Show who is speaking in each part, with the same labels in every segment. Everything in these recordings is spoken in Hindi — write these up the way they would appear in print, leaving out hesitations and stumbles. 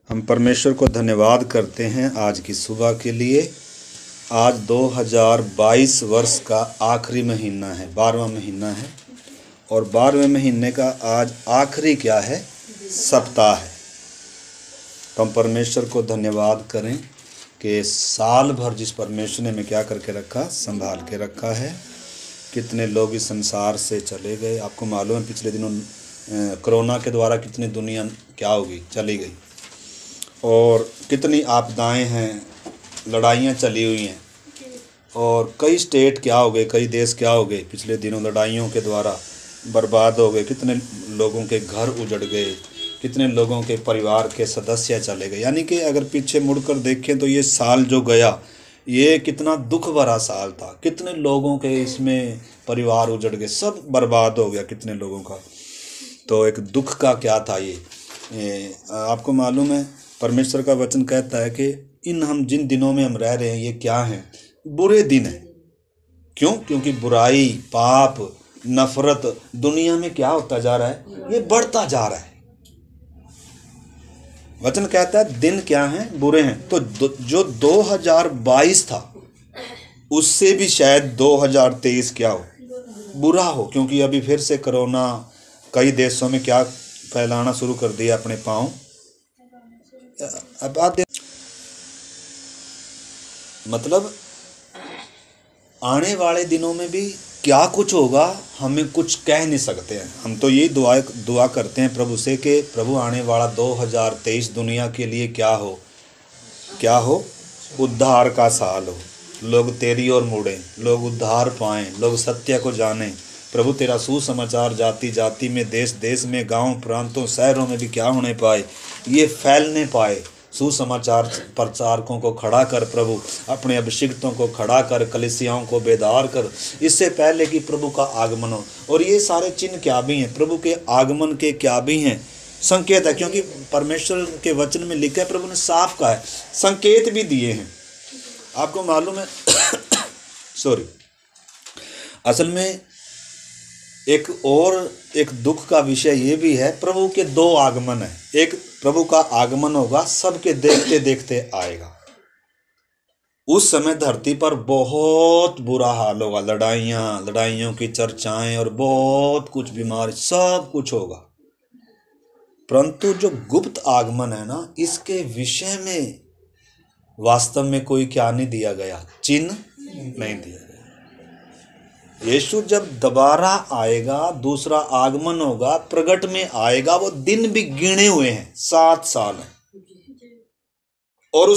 Speaker 1: हम परमेश्वर को धन्यवाद करते हैं आज की सुबह के लिए। आज 2022 वर्ष का आखिरी महीना है, 12वां महीना है और 12वें महीने का आज आखिरी क्या है, सप्ताह है। तो हम परमेश्वर को धन्यवाद करें कि साल भर जिस परमेश्वर ने हमें क्या करके रखा, संभाल के रखा है। कितने लोग इस संसार से चले गए, आपको मालूम है पिछले दिनों कोरोना के द्वारा कितनी दुनिया क्या होगी, चली गई और कितनी आपदाएं हैं, लड़ाइयाँ चली हुई हैं और कई स्टेट क्या हो गए, कई देश क्या हो गए, पिछले दिनों लड़ाइयों के द्वारा बर्बाद हो गए। कितने लोगों के घर उजड़ गए, कितने लोगों के परिवार के सदस्य चले गए। यानी कि अगर पीछे मुड़कर देखें तो ये साल जो गया ये कितना दुख भरा साल था। कितने लोगों के इसमें परिवार उजड़ गए, सब बर्बाद हो गया कितने लोगों का। तो एक दुख का क्या था ये आपको मालूम है। परमेश्वर का वचन कहता है कि हम जिन दिनों में हम रह रहे हैं ये क्या हैं, बुरे दिन हैं। क्यों? क्योंकि बुराई, पाप, नफरत दुनिया में क्या होता जा रहा है, ये बढ़ता जा रहा है। वचन कहता है दिन क्या हैं, बुरे हैं। तो जो 2022 था उससे भी शायद 2023 क्या हो, बुरा हो। क्योंकि अभी फिर से कोरोना कई देशों में क्या फैलाना शुरू कर दिया अपने पांव। अब मतलब आने वाले दिनों में भी क्या कुछ होगा हमें कुछ कह नहीं सकते हैं। हम तो यही दुआ करते हैं प्रभु से कि प्रभु आने वाला 2023 दुनिया के लिए क्या हो, उद्धार का साल हो। लोग तेरी ओर मुड़ें, लोग उद्धार पाएं, लोग सत्य को जानें। प्रभु तेरा सुसमाचार जाति जाति में, देश देश में, गांव प्रांतों शहरों में भी क्या होने पाए, ये फैलने पाए। सुसमाचार प्रचारकों को खड़ा कर प्रभु, अपने अभिषिक्तों को खड़ा कर, कलीसियाओं को बेदार कर, इससे पहले कि प्रभु का आगमन हो। और ये सारे चिन्ह क्या भी हैं, प्रभु के आगमन के क्या भी हैं, संकेत है। क्योंकि परमेश्वर के वचन में लिखा है, प्रभु ने साफ कहा है, संकेत भी दिए हैं। आपको मालूम है असल में एक दुख का विषय ये भी है, प्रभु के दो आगमन है। एक प्रभु का आगमन होगा, सबके देखते देखते आएगा। उस समय धरती पर बहुत बुरा हाल होगा, लड़ाइयों की चर्चाएं और बहुत कुछ, बीमारी, सब कुछ होगा। परंतु जो गुप्त आगमन है ना, इसके विषय में वास्तव में कोई क्या नहीं दिया गया, चिन्ह नहीं दिया गया। यीशु जब दोबारा आएगा, दूसरा आगमन होगा, प्रगट में आएगा, वो दिन भी गिने हुए हैं, 7 साल हैं। और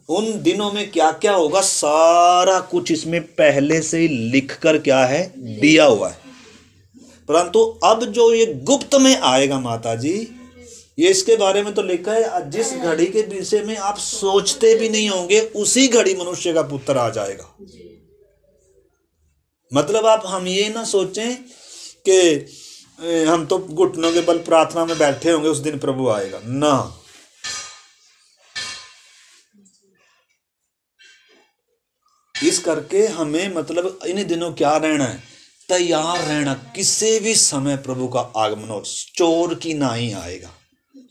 Speaker 1: उन दिनों में क्या क्या होगा, सारा कुछ इसमें पहले से ही लिखकर क्या है, दिया हुआ है। परंतु अब जो ये गुप्त में आएगा माता जी, ये इसके बारे में तो लिखा है, जिस घड़ी के विषय में आप सोचते भी नहीं होंगे उसी घड़ी मनुष्य का पुत्र आ जाएगा। मतलब हम ये ना सोचें कि हम तो घुटनों के बल प्रार्थना में बैठे होंगे उस दिन प्रभु आएगा ना। इस करके हमें मतलब इन दिनों क्या रहना है, तैयार रहना। किसी भी समय प्रभु का आगमन हो, चोर की नाई आएगा।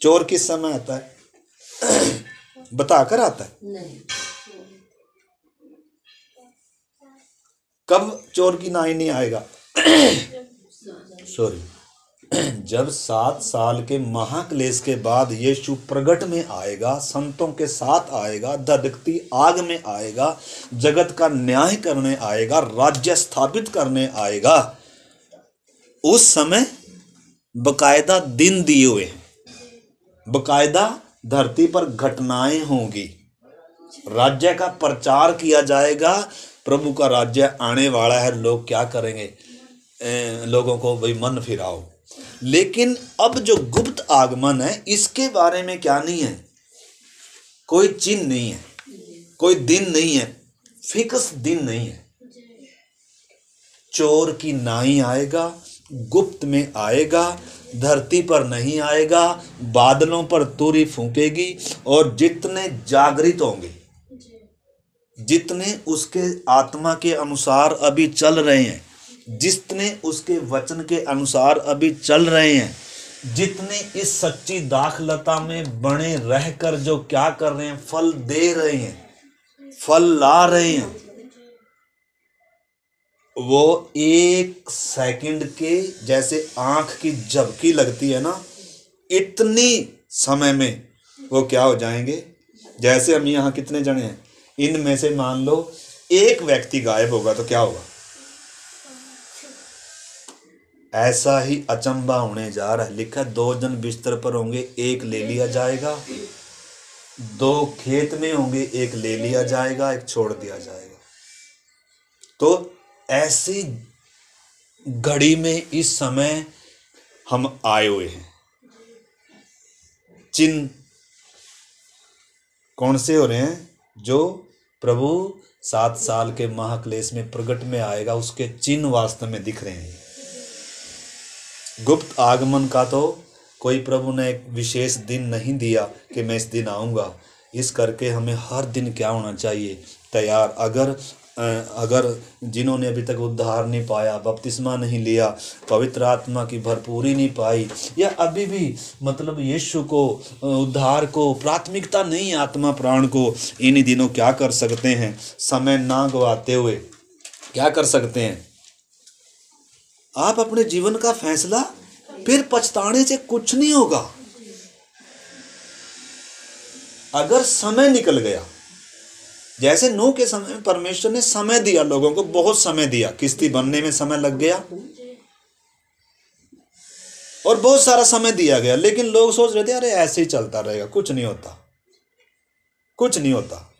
Speaker 1: चोर किस समय आता है, बताकर आता है नहीं। कब चोर की नाई नहीं आएगा जब 7 साल के महाक्लेश के बाद यीशु प्रगट में आएगा, संतों के साथ आएगा, धधकती आग में आएगा, जगत का न्याय करने आएगा, राज्य स्थापित करने आएगा। उस समय बकायदा दिन दिए हुए हैं, बकायदा धरती पर घटनाएं होंगी, राज्य का प्रचार किया जाएगा। प्रभु का राज्य आने वाला है, लोग क्या करेंगे, लोगों को भाई मन फिराओ। लेकिन अब जो गुप्त आगमन है इसके बारे में क्या नहीं है, कोई चिन्ह नहीं है, कोई दिन नहीं है, फिक्स दिन नहीं है। चोर की नाई आएगा, गुप्त में आएगा, धरती पर नहीं आएगा, बादलों पर तुरही फूंकेगी और जितने जागृत होंगे, जितने उसके आत्मा के अनुसार अभी चल रहे हैं, जितने उसके वचन के अनुसार अभी चल रहे हैं, जितने इस सच्ची दाखलता में बने रहकर जो क्या कर रहे हैं, फल दे रहे हैं, फल ला रहे हैं, वो एक सेकंड के जैसे आंख की झपकी लगती है ना, इतनी समय में वो क्या हो जाएंगे। जैसे हम यहाँ कितने जने हैं, इनमें से मान लो एक व्यक्ति गायब होगा तो क्या होगा। ऐसा ही अचंभा होने जा रहा है। लिखा 2 जन बिस्तर पर होंगे, एक ले लिया जाएगा, 2 खेत में होंगे, एक ले लिया जाएगा, एक छोड़ दिया जाएगा। तो ऐसी घड़ी में इस समय हम आए हुए हैं। चिन्ह कौन से हो रहे हैं? जो प्रभु 7 साल के महाक्लेश में प्रगट में आएगा, उसके चिन्ह वास्तव में दिख रहे हैं। गुप्त आगमन का तो कोई प्रभु ने एक विशेष दिन नहीं दिया कि मैं इस दिन आऊँगा। इस करके हमें हर दिन क्या होना चाहिए? तैयार। अगर जिन्होंने अभी तक उद्धार नहीं पाया, बपतिस्मा नहीं लिया, पवित्र आत्मा की भरपूरी नहीं पाई, या अभी भी मतलब यीशु को, उद्धार को प्राथमिकता नहीं, आत्मा प्राण को, इन्हीं दिनों क्या कर सकते हैं? समय ना गवाते हुए क्या कर सकते हैं? आप अपने जीवन का फैसला, फिर पछताने से कुछ नहीं होगा। अगर समय निकल गया, जैसे नूह के समय में परमेश्वर ने समय दिया, लोगों को बहुत समय दिया, किश्ती बनने में समय लग गया और बहुत सारा समय दिया गया, लेकिन लोग सोच रहे थे अरे ऐसे ही चलता रहेगा, कुछ नहीं होता, कुछ नहीं होता।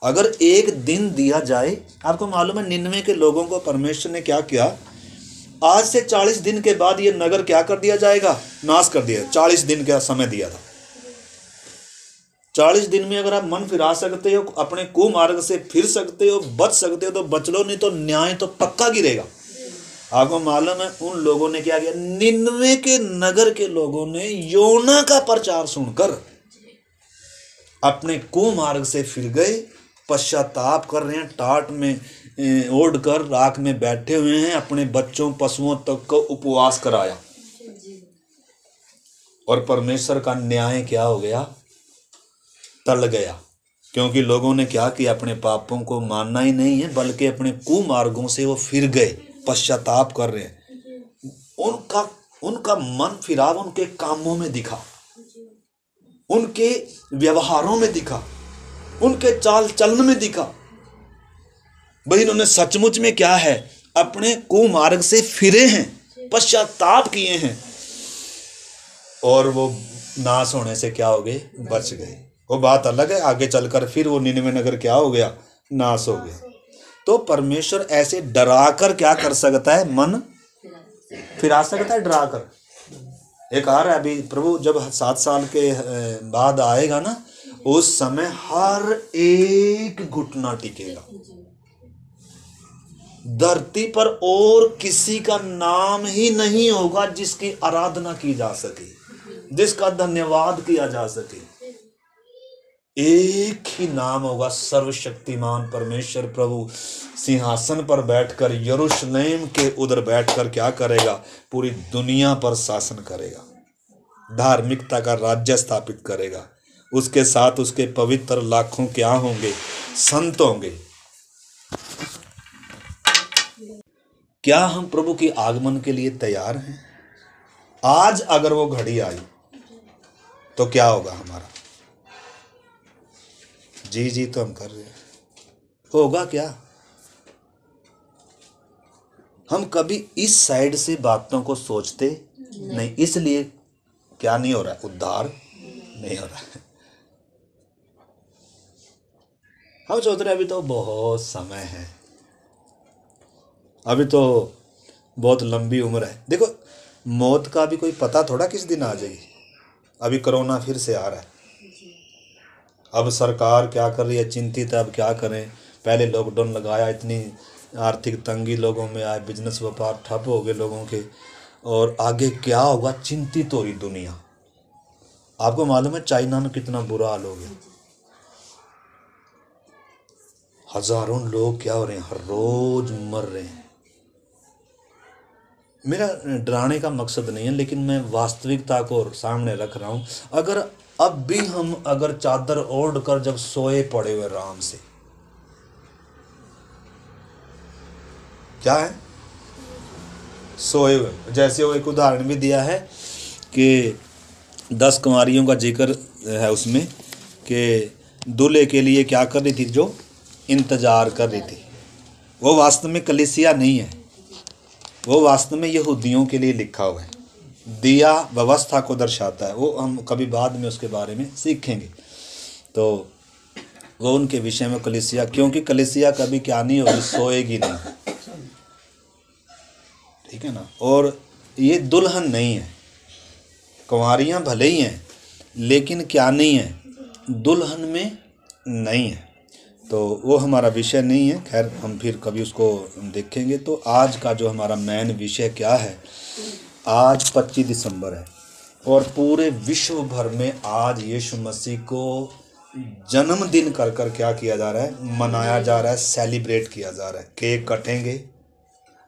Speaker 1: अगर एक दिन दिया जाए, आपको मालूम है 99 के लोगों को परमेश्वर ने क्या किया? आज से 40 दिन के बाद ये नगर क्या कर दिया जाएगा? नाश कर दिया। 40 दिन का समय दिया था। 40 दिन में अगर आप मन फिरा सकते हो, अपने कुमार्ग से फिर सकते हो, बच सकते हो तो बच लो, नहीं तो न्याय तो पक्का गिरेगा। आपको मालूम है उन लोगों ने क्या किया? 99 के नगर के लोगों ने योना का प्रचार सुनकर अपने कुमार्ग से फिर गए, पश्चाताप कर रहे हैं, टाट में ओढ़ कर राख में बैठे हुए हैं, अपने बच्चों पशुओं तक को उपवास कराया। और परमेश्वर का न्याय क्या हो गया? टल गया। क्योंकि लोगों ने क्या किया? अपने पापों को मानना ही नहीं है, बल्कि अपने कुमार्गों से वो फिर गए, पश्चाताप कर रहे हैं। उनका मन फिराव उनके कामों में दिखा, उनके व्यवहारों में दिखा, उनके चाल चलन में दिखा। भाई इन्होंने सचमुच में क्या है? अपने कुमार्ग से फिरे हैं, पश्चाताप किए हैं, और वो नाश होने से क्या हो गए? बच गए। वो बात अलग है, आगे चलकर फिर वो 99 नगर क्या हो गया? नाश हो गया। तो परमेश्वर ऐसे डराकर क्या कर सकता है? मन फिरा सकता है डराकर। एक आ रहा है अभी, प्रभु जब 7 साल के बाद आएगा ना, उस समय हर एक घुटना टिकेगा। धरती पर और किसी का नाम ही नहीं होगा जिसकी आराधना की जा सके, जिसका धन्यवाद किया जा सके। एक ही नाम होगा, सर्वशक्तिमान परमेश्वर प्रभु सिंहासन पर बैठकर, यरूशलेम के उधर बैठकर क्या करेगा? पूरी दुनिया पर शासन करेगा, धार्मिकता का राज्य स्थापित करेगा। उसके साथ उसके पवित्र लाखों क्या होंगे? संत होंगे। क्या हम प्रभु के आगमन के लिए तैयार हैं? आज अगर वो घड़ी आई तो क्या होगा हमारा? जी तो हम कर रहे हैं, होगा क्या? हम कभी इस साइड से बातों को सोचते नहीं, इसलिए क्या नहीं हो रहा है? उद्धार नहीं हो रहा है। हम सोच रहे अभी तो बहुत समय है, अभी तो बहुत लंबी उम्र है। देखो मौत का भी कोई पता थोड़ा किस दिन आ जाएगी। अभी कोरोना फिर से आ रहा है, अब सरकार क्या कर रही है? चिंतित है, अब क्या करें? पहले लॉकडाउन लगाया, इतनी आर्थिक तंगी लोगों में आए, बिजनेस व्यापार ठप हो गए लोगों के, और आगे क्या होगा? चिंतित हो रही दुनिया। आपको मालूम है चाइना में कितना बुरा हाल हो गया? हजारों लोग क्या हो रहे हैं? हर रोज मर रहे हैं। मेरा डराने का मकसद नहीं है, लेकिन मैं वास्तविकता को सामने रख रहा हूँ। अगर अब भी हम अगर चादर ओढ़ कर जब सोए पड़े हुए आराम से, क्या है, सोए हुए, जैसे वो एक उदाहरण भी दिया है कि 10 कुंवारियों का जिक्र है उसमें कि दूल्हे के लिए क्या कर रही थी, जो इंतजार कर रही थी। वो वास्तव में कलीसिया नहीं है, वो वास्तव में यहूदियों के लिए लिखा हुआ है। दिया व्यवस्था को दर्शाता है, वो हम कभी बाद में उसके बारे में सीखेंगे। तो वो उनके विषय में कलीसिया, क्योंकि कलीसिया कभी क्या नहीं होगी, सोएगी नहीं, ठीक है ना। और ये दुल्हन नहीं है, कुंवारियाँ भले ही हैं लेकिन क्या नहीं है, दुल्हन में नहीं है। तो वो हमारा विषय नहीं है, खैर हम फिर कभी उसको देखेंगे। तो आज का जो हमारा मेन विषय क्या है, आज 25 दिसंबर है और पूरे विश्व भर में आज यीशु मसीह को जन्मदिन कर कर क्या किया जा रहा है, मनाया जा रहा है, सेलिब्रेट किया जा रहा है। केक कटेंगे।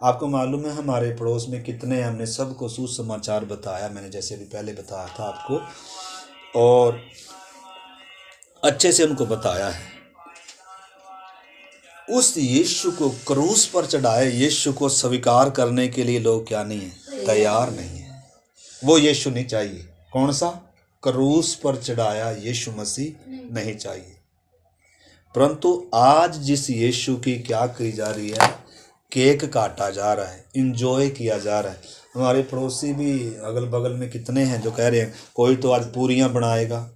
Speaker 1: आपको मालूम है हमारे पड़ोस में कितने, हमने सबको सुसमाचार बताया, मैंने जैसे भी पहले बताया था आपको, और अच्छे से उनको बताया है। उस यीशु को क्रूस पर चढ़ाए यीशु को स्वीकार करने के लिए लोग क्या नहीं है, तैयार नहीं है। वो यीशु नहीं चाहिए। कौन सा? क्रूस पर चढ़ाया यीशु मसीह नहीं चाहिए। परंतु आज जिस यीशु की क्या की जा रही है, केक काटा जा रहा है, इंजॉय किया जा रहा है। हमारे पड़ोसी भी अगल बगल में कितने हैं जो कह रहे हैं, कोई तो आज पूरियां बनाएगा,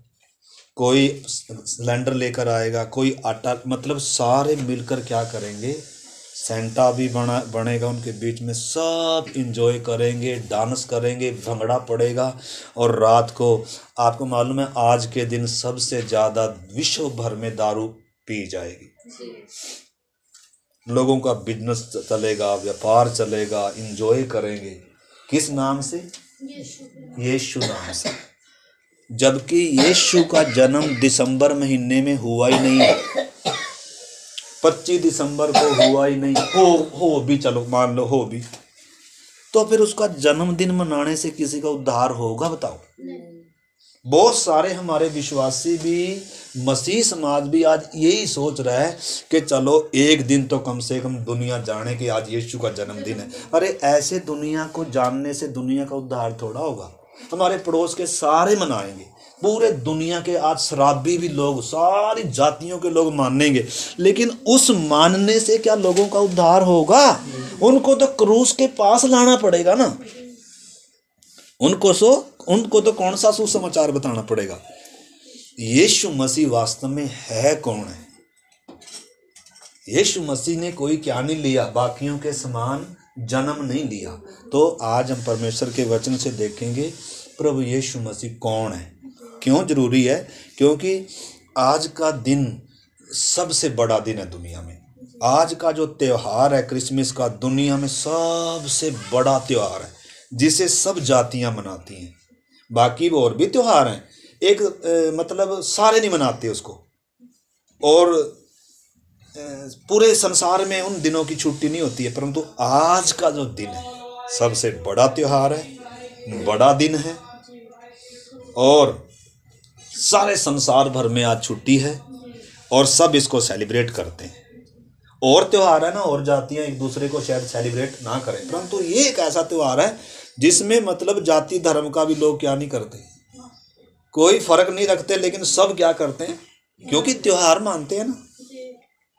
Speaker 1: कोई सिलेंडर लेकर आएगा, कोई आटा, मतलब सारे मिलकर क्या करेंगे, सेंटा भी बनेगा उनके बीच में, सब इंजॉय करेंगे, डांस करेंगे, भंगड़ा पड़ेगा। और रात को आपको मालूम है आज के दिन सबसे ज़्यादा विश्व भर में दारू पी जाएगी। लोगों का बिजनेस चलेगा, व्यापार चलेगा, इंजॉय करेंगे। किस नाम से? यीशु नाम से। जबकि यीशु का जन्म दिसंबर महीने में हुआ ही नहीं, 25 दिसंबर को हुआ ही नहीं। हो भी, चलो मान लो हो भी, तो फिर उसका जन्मदिन मनाने से किसी का उद्धार होगा? बताओ। बहुत सारे हमारे विश्वासी भी, मसीह समाज भी आज यही सोच रहा है कि चलो एक दिन तो कम से कम दुनिया जाने कि आज यीशु का जन्मदिन है। अरे ऐसे दुनिया को जानने से दुनिया का उद्धार थोड़ा होगा। हमारे पड़ोस के सारे मनाएंगे, पूरे दुनिया के आज शराबी भी लोग, सारी जातियों के लोग मानेंगे, लेकिन उस मानने से क्या लोगों का उद्धार होगा? उनको तो क्रूस के पास लाना पड़ेगा ना। उनको तो कौन सा सुसमाचार बताना पड़ेगा? यीशु मसीह वास्तव में है कौन है? यीशु मसीह ने कोई क्या नहीं लिया, बाकियों के समान जन्म नहीं लिया। तो आज हम परमेश्वर के वचन से देखेंगे प्रभु यीशु मसीह कौन है। क्यों जरूरी है? क्योंकि आज का दिन सबसे बड़ा दिन है दुनिया में। आज का जो त्यौहार है क्रिसमस का, दुनिया में सबसे बड़ा त्यौहार है जिसे सब जातियां मनाती हैं। बाकी वो और भी त्यौहार हैं, एक मतलब सारे नहीं मनाते उसको, और पूरे संसार में उन दिनों की छुट्टी नहीं होती है। परंतु आज का जो दिन है सबसे बड़ा त्यौहार है, बड़ा दिन है, और सारे संसार भर में आज छुट्टी है और सब इसको सेलिब्रेट करते हैं। और त्यौहार है ना, और जातियां एक दूसरे को शायद सेलिब्रेट ना करें, परंतु ये एक ऐसा त्यौहार है जिसमें मतलब जाति धर्म का भी लोग क्या नहीं करते, कोई फर्क नहीं रखते, लेकिन सब क्या करते हैं, क्योंकि त्यौहार मानते हैं ना।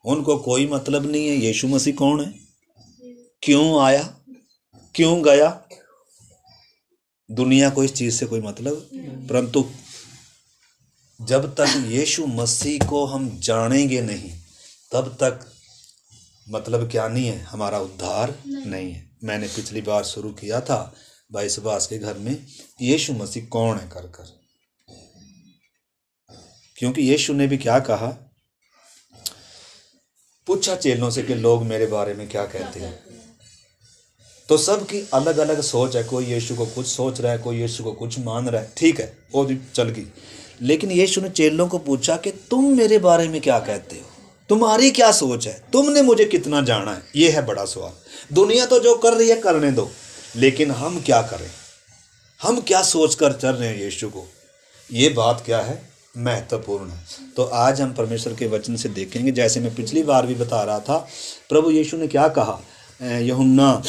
Speaker 1: उनको कोई मतलब नहीं है यीशु मसीह कौन है, क्यों आया, क्यों गया, दुनिया को इस चीज से कोई मतलब। परंतु जब तक यीशु मसीह को हम जानेंगे नहीं, तब तक मतलब क्या नहीं है, हमारा उद्धार नहीं है। मैंने पिछली बार शुरू किया था भाई सुभाष के घर में, यीशु मसीह कौन है कर कर, क्योंकि यीशु ने भी क्या कहा, पूछा चेलों से कि लोग मेरे बारे में क्या कहते हैं। तो सबकी अलग अलग सोच है, कोई यीशु को कुछ सोच रहा है, कोई यीशु को कुछ मान रहा है, ठीक है, वो भी चल गई। लेकिन यीशु ने चेलों को पूछा कि तुम मेरे बारे में क्या कहते हो, तुम्हारी क्या सोच है, तुमने मुझे कितना जाना है। ये है बड़ा सवाल। दुनिया तो जो कर रही है करने दो, लेकिन हम क्या करें, हम क्या सोचकर चल रहे हैं यीशु को, ये बात क्या है, महत्वपूर्ण है। तो आज हम परमेश्वर के वचन से देखेंगे, जैसे मैं पिछली बार भी बता रहा था, प्रभु यीशु ने क्या कहा। यूहन्ना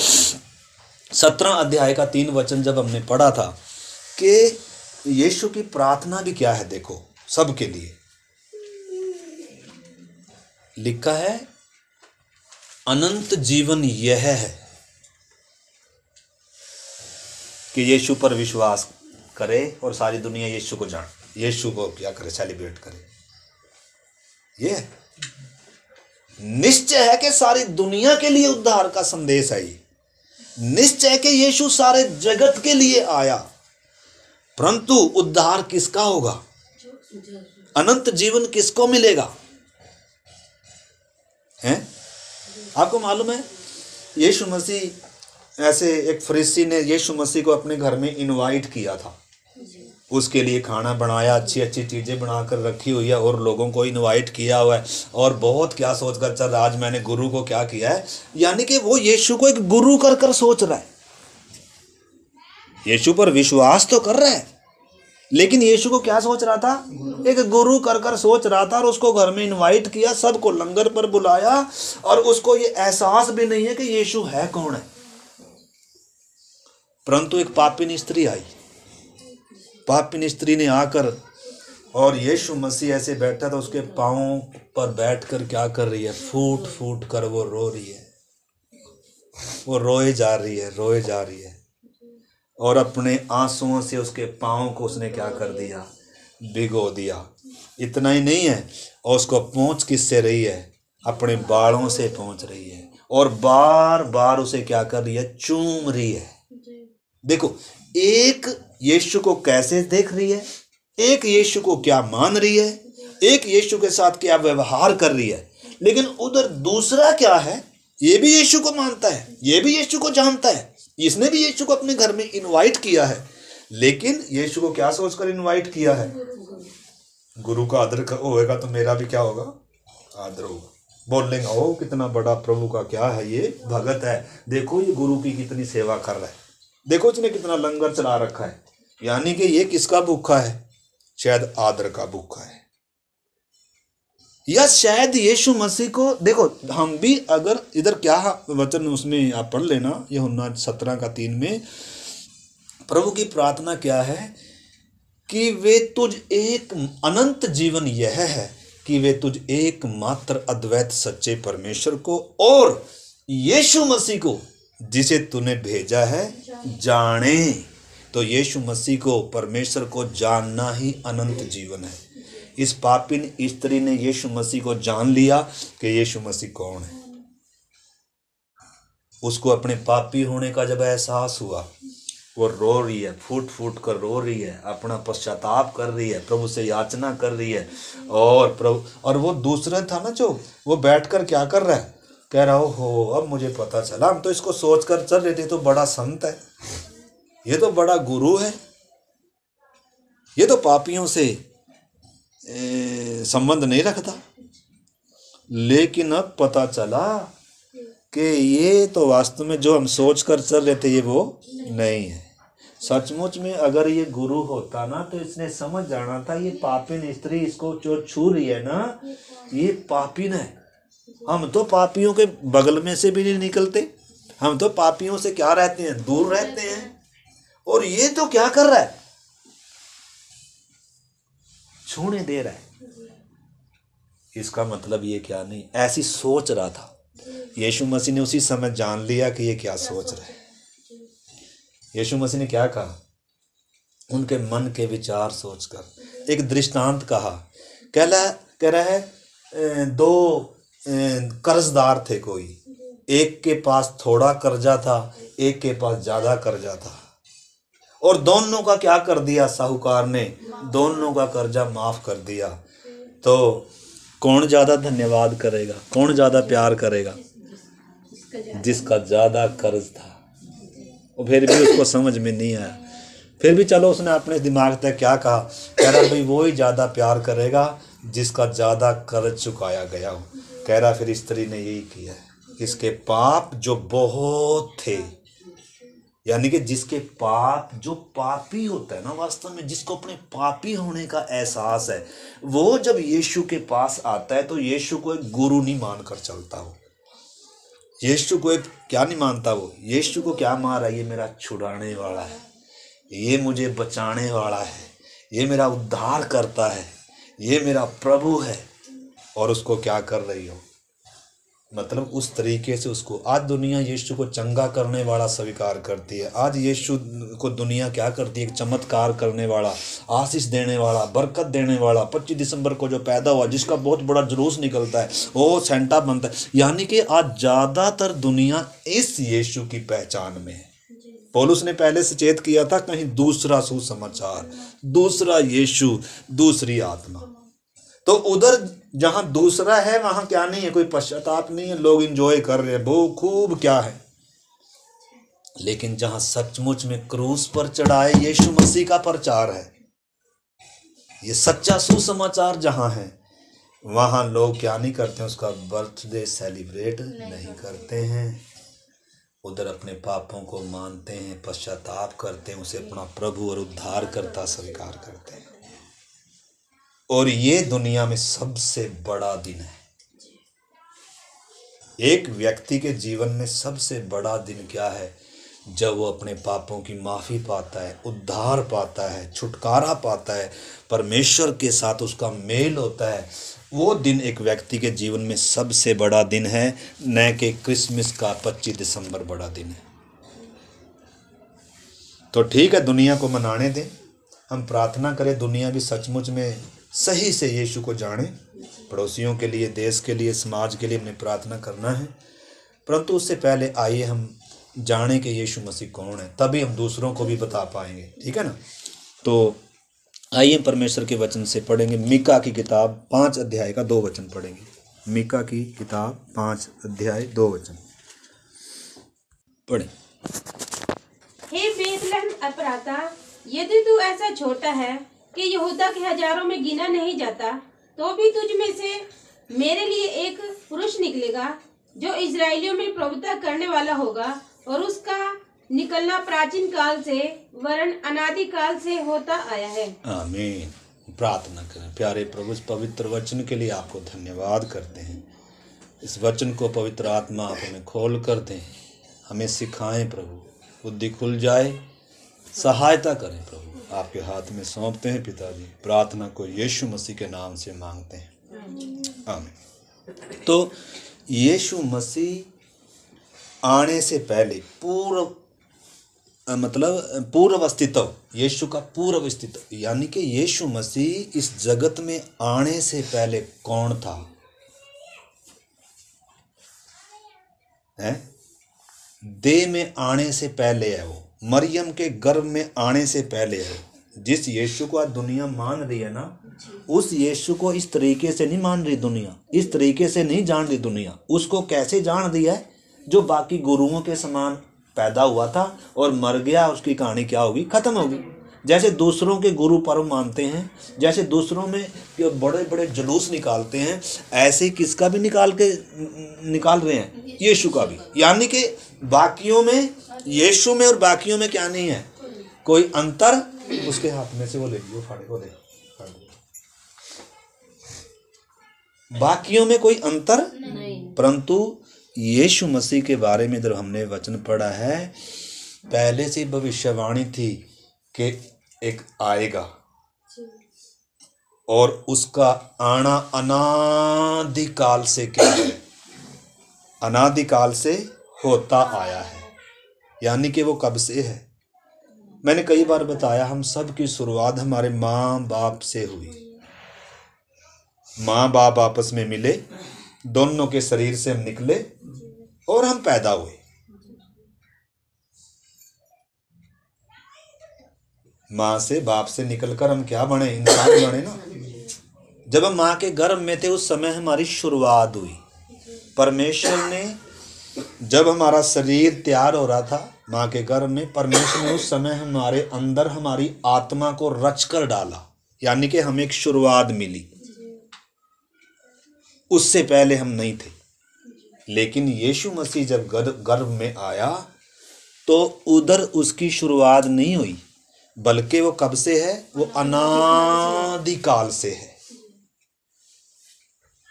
Speaker 1: 17 अध्याय का 3 वचन जब हमने पढ़ा था कि यीशु की प्रार्थना भी क्या है, देखो सबके लिए लिखा है, अनंत जीवन यह है कि यीशु पर विश्वास करे और सारी दुनिया यीशु को जाने, यीशु को क्या करे, सेलिब्रेट करे। ये निश्चय है कि सारी दुनिया के लिए उद्धार का संदेश है। निश्चय है कि यीशु सारे जगत के लिए आया, परंतु उद्धार किसका होगा, अनंत जीवन किसको मिलेगा हैं? आपको मालूम है, यीशु मसीह ऐसे एक फरीसी ने यीशु मसीह को अपने घर में इनवाइट किया था, उसके लिए खाना बनाया, अच्छी अच्छी चीज़ें बनाकर रखी हुई है और लोगों को इनवाइट किया हुआ है, और बहुत क्या सोचकर चल, आज मैंने गुरु को क्या किया है, यानी कि वो यीशु को एक गुरु कर कर सोच रहा है। यीशु पर विश्वास तो कर रहा है, लेकिन यीशु को क्या सोच रहा था, एक गुरु कर कर सोच रहा था। और उसको घर में इनवाइट किया, सबको लंगर पर बुलाया, और उसको ये एहसास भी नहीं है कि यीशु है कौन है। परंतु एक पापिन स्त्री आई, पापिन स्त्री ने आकर, और यीशु मसीह ऐसे बैठा था, उसके पांवों पर बैठकर क्या कर रही है, फूट फूट कर वो रो रही है, वो रोए जा रही है, रोए जा रही है, और अपने आंसुओं से उसके पाँव को उसने क्या कर दिया, भिगो दिया। इतना ही नहीं है, और उसको पोंछ किससे रही है, अपने बालों से पोंछ रही है, और बार बार उसे क्या कर रही है, चूम रही है। देखो, एक यीशु को कैसे देख रही है, एक यीशु को क्या मान रही है, एक यीशु के साथ क्या व्यवहार कर रही है, लेकिन उधर दूसरा क्या है, ये भी यीशु को मानता है, ये भी यीशु को जानता है, इसने भी यीशु को अपने घर में इनवाइट किया है, लेकिन यीशु को क्या सोचकर इनवाइट किया है, गुरु का आदर होएगा तो मेरा भी क्या होगा, आदर होगा। बोलेंगे ओ कितना बड़ा प्रभु का क्या है, ये भगत है, देखो ये गुरु की कितनी सेवा कर रहा है, देखो इसने कितना लंगर चला रखा है। यानी कि ये किसका भूखा है, शायद आदर का भूखा है, या शायद यीशु मसीह को। देखो, हम भी अगर इधर क्या वचन उसमें आप पढ़ लेना, यूहन्ना 17 का 3 में प्रभु की प्रार्थना क्या है कि वे तुझ एक, अनंत जीवन यह है कि वे तुझ एकमात्र अद्वैत सच्चे परमेश्वर को और यीशु मसीह को जिसे तूने भेजा है जाने। तो यीशु मसीह को, परमेश्वर को जानना ही अनंत जीवन है। इस पापिन स्त्री ने यीशु मसीह को जान लिया कि यीशु मसीह कौन है। उसको अपने पापी होने का जब एहसास हुआ, वो रो रही है, फूट फूट कर रो रही है, अपना पश्चाताप कर रही है, प्रभु से याचना कर रही है। और प्रभु, और वो दूसरा था ना, जो वो बैठकर क्या कर रहा है, कह रहा हो अब मुझे पता चला, हम तो इसको सोच कर चल रहे थे, तो बड़ा संत है, ये तो बड़ा गुरु है, ये तो पापियों से संबंध नहीं रखता। लेकिन अब पता चला कि ये तो वास्तव में जो हम सोच कर चल रहे थे ये वो नहीं है। सचमुच में अगर ये गुरु होता ना, तो इसने समझ जाना था ये पापिन स्त्री इसको जो छू रही है ना, ये पापिन है। हम तो पापियों के बगल में से भी नहीं निकलते, हम तो पापियों से क्या रहते हैं, दूर रहते हैं, और ये तो क्या कर रहा है, छूने दे रहा है। इसका मतलब ये क्या नहीं, ऐसी सोच रहा था। यीशु मसीह ने उसी समय जान लिया कि ये क्या सोच रहा है। यीशु मसीह ने क्या कहा, उनके मन के विचार सोचकर एक दृष्टांत कहा। कह रहा है, दो कर्जदार थे, कोई एक के पास थोड़ा कर्जा था, एक के पास ज्यादा कर्जा था, और दोनों का क्या कर दिया, साहूकार ने दोनों का कर्जा माफ कर दिया। तो कौन ज्यादा धन्यवाद करेगा, कौन ज्यादा प्यार करेगा, जिसका ज्यादा कर्ज था। और फिर भी उसको समझ में नहीं आया, फिर भी चलो उसने अपने दिमाग तक क्या कहा, कह रहा भाई वो ही ज्यादा प्यार करेगा जिसका ज्यादा कर्ज चुकाया गया हो। कह रहा फिर स्त्री ने यही किया, इसके पाप जो बहुत थे यानी कि जिसके पाप, जो पापी होता है ना वास्तव में, जिसको अपने पापी होने का एहसास है, वो जब यीशु के पास आता है तो यीशु को एक गुरु नहीं मानकर चलता। हो यीशु को एक क्या नहीं मानता, वो यीशु को क्या मान रहा है, ये मेरा छुड़ाने वाला है, ये मुझे बचाने वाला है, ये मेरा उद्धार करता है, ये मेरा प्रभु है। और उसको क्या कर रही हो, मतलब उस तरीके से उसको आज दुनिया यीशु को चंगा करने वाला स्वीकार करती है। आज यीशु को दुनिया क्या करती है, एक चमत्कार करने वाला, आशीष देने वाला, बरकत देने वाला, 25 दिसंबर को जो पैदा हुआ, जिसका बहुत बड़ा जुलूस निकलता है, वो सेंटा बनता है। यानी कि आज ज़्यादातर दुनिया इस यीशु की पहचान में है। पौलुस ने पहले सचेत किया था, कहीं दूसरा सुसमाचार, दूसरा यीशु, दूसरी आत्मा। तो उधर जहां दूसरा है वहां क्या नहीं है, कोई पश्चाताप नहीं है, लोग एंजॉय कर रहे हैं, वो खूब क्या है। लेकिन जहां सचमुच में क्रूस पर चढ़ाए यीशु मसीह का प्रचार है, ये सच्चा सुसमाचार जहां है, वहां लोग क्या नहीं करते, उसका बर्थडे सेलिब्रेट नहीं करते हैं। उधर अपने पापों को मानते हैं, पश्चाताप करते हैं, उसे अपना प्रभु और उद्धारकर्ता स्वीकार करते हैं। और ये दुनिया में सबसे बड़ा दिन है। एक व्यक्ति के जीवन में सबसे बड़ा दिन क्या है, जब वो अपने पापों की माफ़ी पाता है, उद्धार पाता है, छुटकारा पाता है, परमेश्वर के साथ उसका मेल होता है। वो दिन एक व्यक्ति के जीवन में सबसे बड़ा दिन है, न कि क्रिसमस का 25 दिसंबर बड़ा दिन है। तो ठीक है, दुनिया को मनाने दें, हम प्रार्थना करें दुनिया भी सचमुच में सही से यीशु को जाने। पड़ोसियों के लिए, देश के लिए, समाज के लिए हमने प्रार्थना करना है, परंतु उससे पहले आइए हम जाने कि यीशु मसीह कौन है, तभी हम दूसरों को भी बता पाएंगे। ठीक है ना। तो आइए परमेश्वर के वचन से पढ़ेंगे। मीका की किताब 5 अध्याय का 2 वचन पढ़ेंगे। मीका की किताब 5 अध्याय 2 वचन पढ़ें।
Speaker 2: हे बेतलहम अप्राता, यदि तू ऐसा छोटा है कि यहूदा के हजारों में गिना नहीं जाता, तो भी तुझ में से मेरे लिए एक पुरुष निकलेगा जो इजराइलियों में प्रभुता करने वाला होगा, और उसका निकलना प्राचीन काल से वरन अनादि काल से होता आया है। आमीन।
Speaker 1: प्रार्थना करें। प्यारे प्रभु, इस पवित्र वचन के लिए आपको धन्यवाद करते हैं। इस वचन को पवित्र आत्मा आप हमें खोल कर दें, हमें सिखाएं प्रभु, बुद्धि खुल जाए, सहायता करें प्रभु। आपके हाथ में सौंपते हैं पिताजी। प्रार्थना को यीशु मसीह के नाम से मांगते हैं, आमीन। तो यीशु मसीह आने से पहले पूर्व अस्तित्व, यीशु का पूर्व अस्तित्व, यानी कि यीशु मसीह इस जगत में आने से पहले कौन था, है? देह में आने से पहले है वो, मरियम के गर्भ में आने से पहले है। जिस यीशु को आज दुनिया मान रही है ना, उस यीशु को इस तरीके से नहीं मान रही दुनिया, इस तरीके से नहीं जान रही दुनिया। उसको कैसे जान रही है, जो बाकी गुरुओं के समान पैदा हुआ था और मर गया, उसकी कहानी क्या होगी, खत्म होगी। जैसे दूसरों के गुरु पर्व मानते हैं, जैसे दूसरों में बड़े बड़े जुलूस निकालते हैं, ऐसे ही किसका भी निकाल रहे हैं, यीशु का भी। यानी कि बाकियों में, यीशु में और बाकियों में क्या नहीं है, कोई अंतर। उसके हाथ में से वो ले लियो, फाड़े वो ले, बाकियों में कोई अंतर नहीं। परंतु यीशु मसीह के बारे में जब हमने वचन पढ़ा है, पहले से भविष्यवाणी थी कि एक आएगा और उसका आना अनादिकाल से क्या है, अनादिकाल से होता आया है। यानी कि वो कब से है। मैंने कई बार बताया, हम सब की शुरुआत हमारे माँ बाप से हुई। माँ बाप आपस में मिले, दोनों के शरीर से हम निकले और हम पैदा हुए। माँ से, बाप से निकलकर हम क्या बने, इंसान बने ना। जब हम माँ के गर्भ में थे, उस समय हमारी शुरुआत हुई। परमेश्वर ने, जब हमारा शरीर तैयार हो रहा था माँ के गर्भ में, परमेश्वर ने उस समय हमारे अंदर हमारी आत्मा को रच कर डाला। यानी कि हमें एक शुरुआत मिली। उससे पहले हम नहीं थे। लेकिन यीशु मसीह जब गर्भ में आया, तो उधर उसकी शुरुआत नहीं हुई, बल्कि वो कब से है, वो अनादिकाल से है,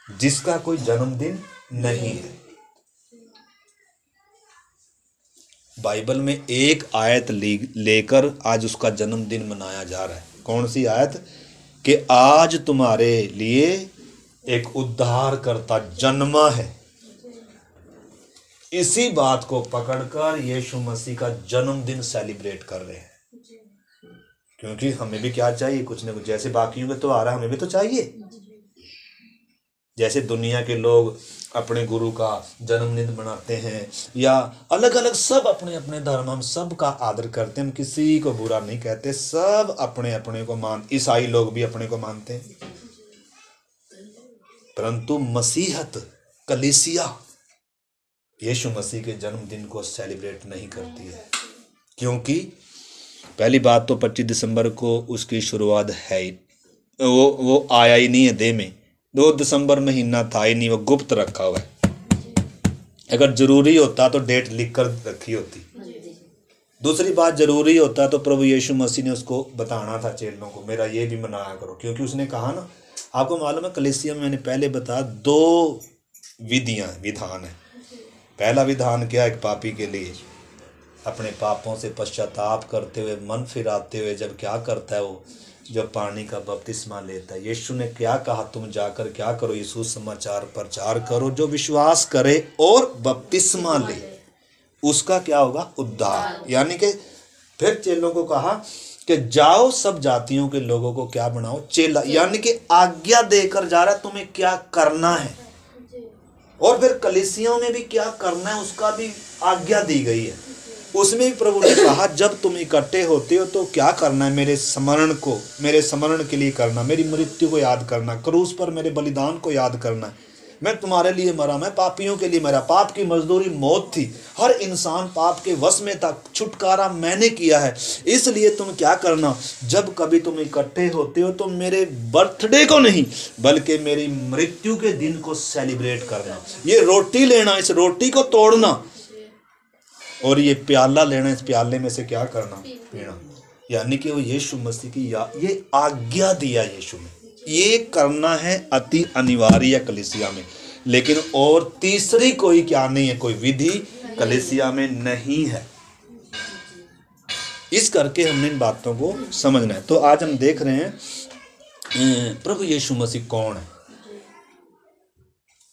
Speaker 1: जिसका कोई जन्मदिन नहीं है। बाइबल में एक आयत लेकर आज उसका जन्मदिन मनाया जा रहा है। कौन सी आयत? कि आज तुम्हारे लिए एक उद्धारकर्ता जन्मा है। इसी बात को पकड़कर यीशु मसीह का जन्मदिन सेलिब्रेट कर रहे हैं। क्योंकि हमें भी क्या चाहिए, कुछ न कुछ, जैसे बाकियों के तो आ रहा है, हमें भी तो चाहिए। जैसे दुनिया के लोग अपने गुरु का जन्मदिन मनाते हैं या अलग अलग, सब अपने अपने धर्म, हम सब का आदर करते हैं, हम किसी को बुरा नहीं कहते, सब अपने अपने को ईसाई लोग भी अपने को मानते हैं। परंतु मसीहत, कलीसिया यीशु मसीह के जन्मदिन को सेलिब्रेट नहीं करती है। क्योंकि पहली बात तो 25 दिसंबर को उसकी शुरुआत है ही, वो आया ही नहीं है देह में। 2 दिसंबर महीना था ही नहीं, वो गुप्त रखा हुआ है। अगर जरूरी होता तो डेट लिख कर रखी होती। दूसरी बात, जरूरी होता तो प्रभु यीशु मसीह ने उसको बताना था चेलों को, मेरा ये भी मनाया करो। क्योंकि उसने कहा ना, आपको मालूम है कलीसिया में मैंने पहले बताया 2 विधान है। पहला विधान क्या है? एक पापी के लिए अपने पापों से पश्चाताप करते हुए, मन फिराते हुए जब क्या करता है, वो जब पानी का बपतिस्मा लेता है। यीशु ने क्या कहा? तुम जाकर क्या करो? यीशु समाचार प्रचार करो, जो विश्वास करे और बपतिस्मा ले उसका क्या होगा? उद्धार। यानी कि फिर चेलों को कहा कि जाओ सब जातियों के लोगों को क्या बनाओ? चेला। यानी कि आज्ञा देकर जा रहा है तुम्हें क्या करना है। और फिर कलीसियाओं में भी क्या करना है उसका भी आज्ञा दी गई है। उसमें भी प्रभु ने कहा जब तुम इकट्ठे होते हो तो क्या करना है? मेरे स्मरण के लिए करना, मेरी मृत्यु को याद करना, क्रूस पर मेरे बलिदान को याद करना। मैं तुम्हारे लिए मरा, मैं पापियों के लिए मरा, पाप की मजदूरी मौत थी, हर इंसान पाप के वश में था, छुटकारा मैंने किया है। इसलिए तुम क्या करना, जब कभी तुम इकट्ठे होते हो तो मेरे बर्थडे को नहीं बल्कि मेरी मृत्यु के दिन को सेलिब्रेट करना। ये रोटी लेना, इस रोटी को तोड़ना, और ये प्याला लेना, इस प्याले में से क्या करना? पीना। यानी कि वो यीशु मसीह की ये आज्ञा दिया यीशु ने, ये करना है अति अनिवार्य कलीसिया में। लेकिन और तीसरी कोई क्या नहीं है, कोई विधि कलीसिया में नहीं है। इस करके हमने इन बातों को समझना है। तो आज हम देख रहे हैं प्रभु यीशु मसीह कौन है।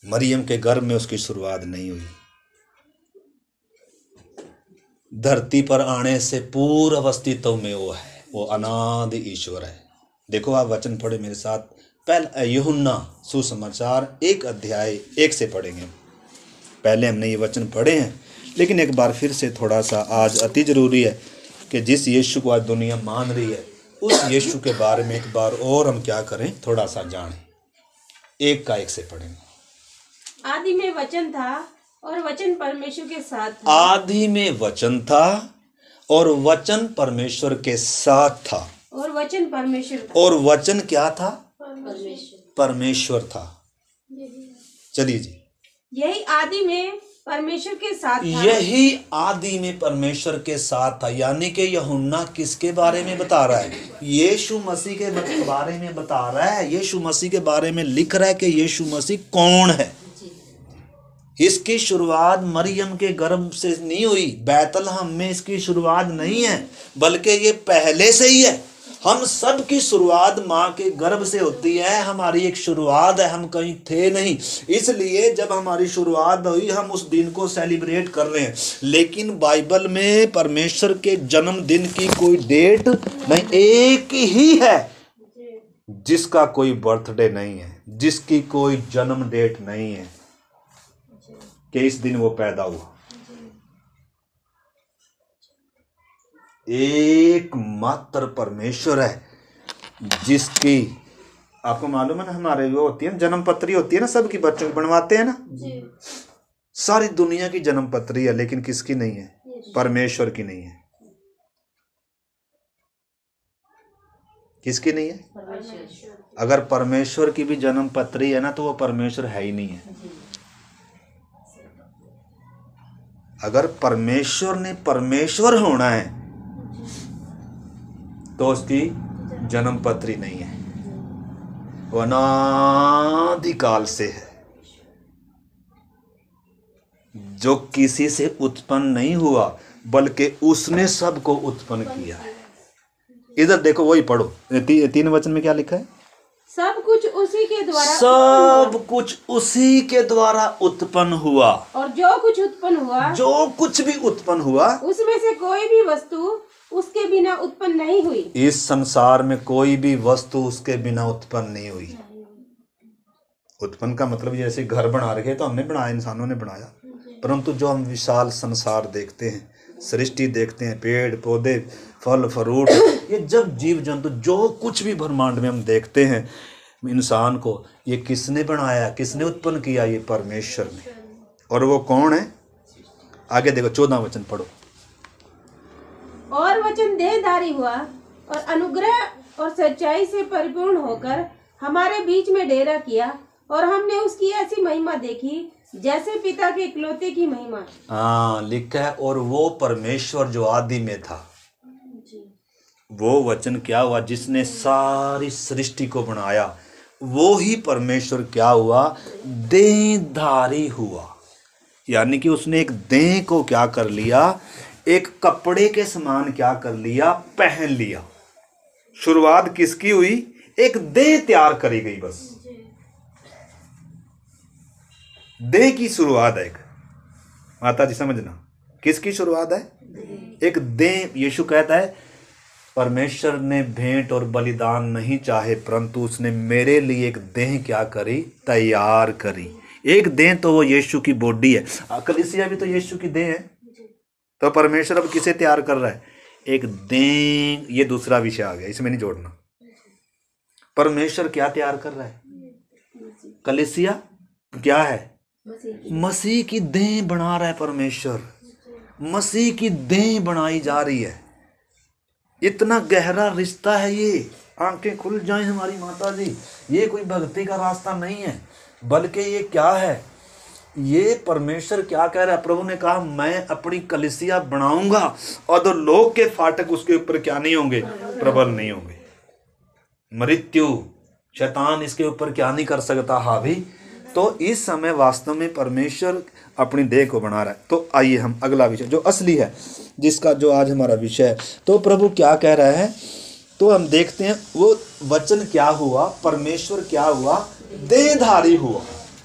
Speaker 1: मरियम के गर्भ में उसकी शुरुआत नहीं हुई, धरती पर आने से पूर्व अस्तित्व में वो है, वो अनादि ईश्वर है। देखो आप वचन पढ़े मेरे साथ, पहला यूहन्ना सुसमाचार 1 अध्याय 1 से पढ़ेंगे। पहले हमने ये वचन पढ़े हैं, लेकिन एक बार फिर से थोड़ा सा आज अति जरूरी है कि जिस यीशु को आज दुनिया मान रही है उस यीशु के बारे में एक बार और हम क्या करें, थोड़ा सा जानें। 1 से पढ़ेंगे।
Speaker 2: आदि में वचन था और वचन परमेश्वर के साथ था। आदि
Speaker 1: में वचन था और वचन परमेश्वर के साथ था।
Speaker 2: और वचन परमेश्वर था।
Speaker 1: और वचन क्या था? परमेश्वर था। चलिए जी,
Speaker 2: यही आदि में परमेश्वर के साथ था।
Speaker 1: यही आदि में परमेश्वर के साथ था। यानी कि यूहन्ना किसके बारे में बता रहा है? यीशु मसीह के बारे में बता रहा है। यीशु मसीह के बारे में लिख रहा है कि यीशु मसीह कौन है। इसकी शुरुआत मरियम के गर्भ से नहीं हुई, बैतलहम में इसकी शुरुआत नहीं है, बल्कि ये पहले से ही है। हम सब की शुरुआत माँ के गर्भ से होती है। हमारी एक शुरुआत है, हम कहीं थे नहीं, इसलिए जब हमारी शुरुआत हुई हम उस दिन को सेलिब्रेट कर रहे हैं। लेकिन बाइबल में परमेश्वर के जन्मदिन की कोई डेट नहीं, एक ही है जिसका कोई बर्थडे नहीं है, जिसकी कोई जन्म डेट नहीं है कि इस दिन वो पैदा हुआ। एकमात्र परमेश्वर है जिसकी, आपको मालूम है ना, हमारे वो होती है जन्म पत्री होती है ना, सबकी बच्चों की बनवाते हैं ना, सारी दुनिया की जन्म पत्री है, लेकिन किसकी नहीं है? परमेश्वर की नहीं है। किसकी नहीं है? अगर परमेश्वर की भी जन्म पत्री है ना तो वो परमेश्वर है ही नहीं है। अगर परमेश्वर ने परमेश्वर होना है तो उसकी जन्म पत्री नहीं है, वो अनादिकाल से है, जो किसी से उत्पन्न नहीं हुआ बल्कि उसने सबको उत्पन्न किया है। इधर देखो, वही पढ़ो, 3 वचन में क्या लिखा है?
Speaker 2: सब कुछ उसी के द्वारा
Speaker 1: सब कुछ उसी के द्वारा उत्पन्न हुआ,
Speaker 2: और जो कुछ उत्पन्न हुआ,
Speaker 1: जो कुछ भी उत्पन्न हुआ,
Speaker 2: उसमें से कोई भी वस्तु उसके बिना उत्पन्न नहीं हुई।
Speaker 1: इस संसार में कोई भी वस्तु उसके बिना उत्पन्न नहीं हुई। उत्पन्न का मतलब जैसे घर बना रखे तो हमने बनाया, इंसानों ने बनाया, परंतु जो हम विशाल संसार देखते हैं, सृष्टि देखते हैं, पेड़ पौधे, फल फ्रूट, ये जब जीव जंतु जो कुछ भी ब्रह्मांड में हम देखते हैं, इंसान को ये किसने बनाया, किसने उत्पन्न किया? ये परमेश्वर ने। और वो कौन है? आगे देखो, 14 वचन पढ़ो।
Speaker 2: और वचन देहधारी हुआ और अनुग्रह और सच्चाई से परिपूर्ण होकर हमारे बीच में डेरा किया, और हमने उसकी ऐसी महिमा देखी जैसे पिता के इकलौते की महिमा।
Speaker 1: हाँ, लिखा है, और वो परमेश्वर जो आदि में था, वो वचन क्या हुआ? जिसने सारी सृष्टि को बनाया, वो ही परमेश्वर क्या हुआ? देहधारी हुआ। यानी कि उसने एक देह को क्या कर लिया? एक कपड़े के समान क्या कर लिया? पहन लिया। शुरुआत किसकी हुई? एक देह तैयार करी गई, बस देह की शुरुआत है। एक माता जी समझना, किसकी शुरुआत है? एक देह। यीशु कहता है परमेश्वर ने भेंट और बलिदान नहीं चाहे, परंतु उसने मेरे लिए एक देह क्या करी? तैयार करी। एक देह तो वो यीशु की बॉडी है, कलीसिया भी तो यीशु की देह है। तो परमेश्वर अब किसे तैयार कर रहा है? एक देह। ये दूसरा विषय आ गया, इसमें नहीं जोड़ना। परमेश्वर क्या तैयार कर रहा है? कलीसिया क्या है? मसीह की देह बना रहा है परमेश्वर। मसीह की देह बनाई जा रही है। इतना गहरा रिश्ता है ये। आंखें खुल जाएं हमारी माता जी, ये कोई भक्ति का रास्ता नहीं है, बल्कि ये क्या है? ये परमेश्वर क्या कह रहा है? प्रभु ने कहा मैं अपनी कलीसिया बनाऊंगा और तो लोग के फाटक उसके ऊपर क्या नहीं होंगे? प्रबल नहीं होंगे। मृत्यु, शैतान इसके ऊपर क्या नहीं कर सकता? हावी। तो इस समय वास्तव में परमेश्वर अपनी देह को बना रहा है। तो आइए हम अगला विषय जो असली है, जिसका जो आज हमारा विषय है, तो प्रभु क्या कह रहा है, तो हम देखते हैं वो वचन क्या हुआ? परमेश्वर क्या हुआ? देहधारी हुआ।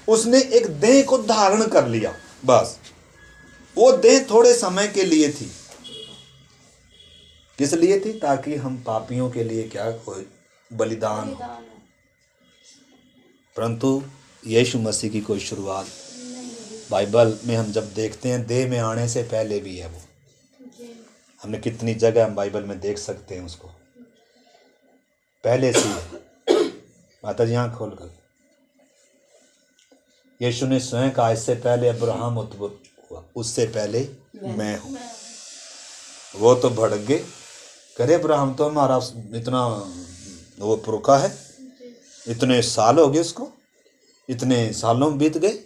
Speaker 1: उसने एक देह को धारण कर लिया। बस वो देह थोड़े समय के लिए थी। किस लिए थी? ताकि हम पापियों के लिए क्या कोई बलिदान हो। परंतु यीशु मसीह की कोई शुरुआत बाइबल में हम जब देखते हैं, देह में आने से पहले भी है वो। हमने कितनी जगह हम बाइबल में देख सकते हैं उसको, पहले से है। माता जी आँख खोल कर, यीशु ने स्वयं कहा इससे पहले अब्राहम उत्पन्न हुआ, उससे पहले मैं हूँ। वो तो भड़क गए, करे अब्राहम तो हमारा इतना वो पुरखा है, इतने साल हो गए उसको, इतने सालों बीत गए,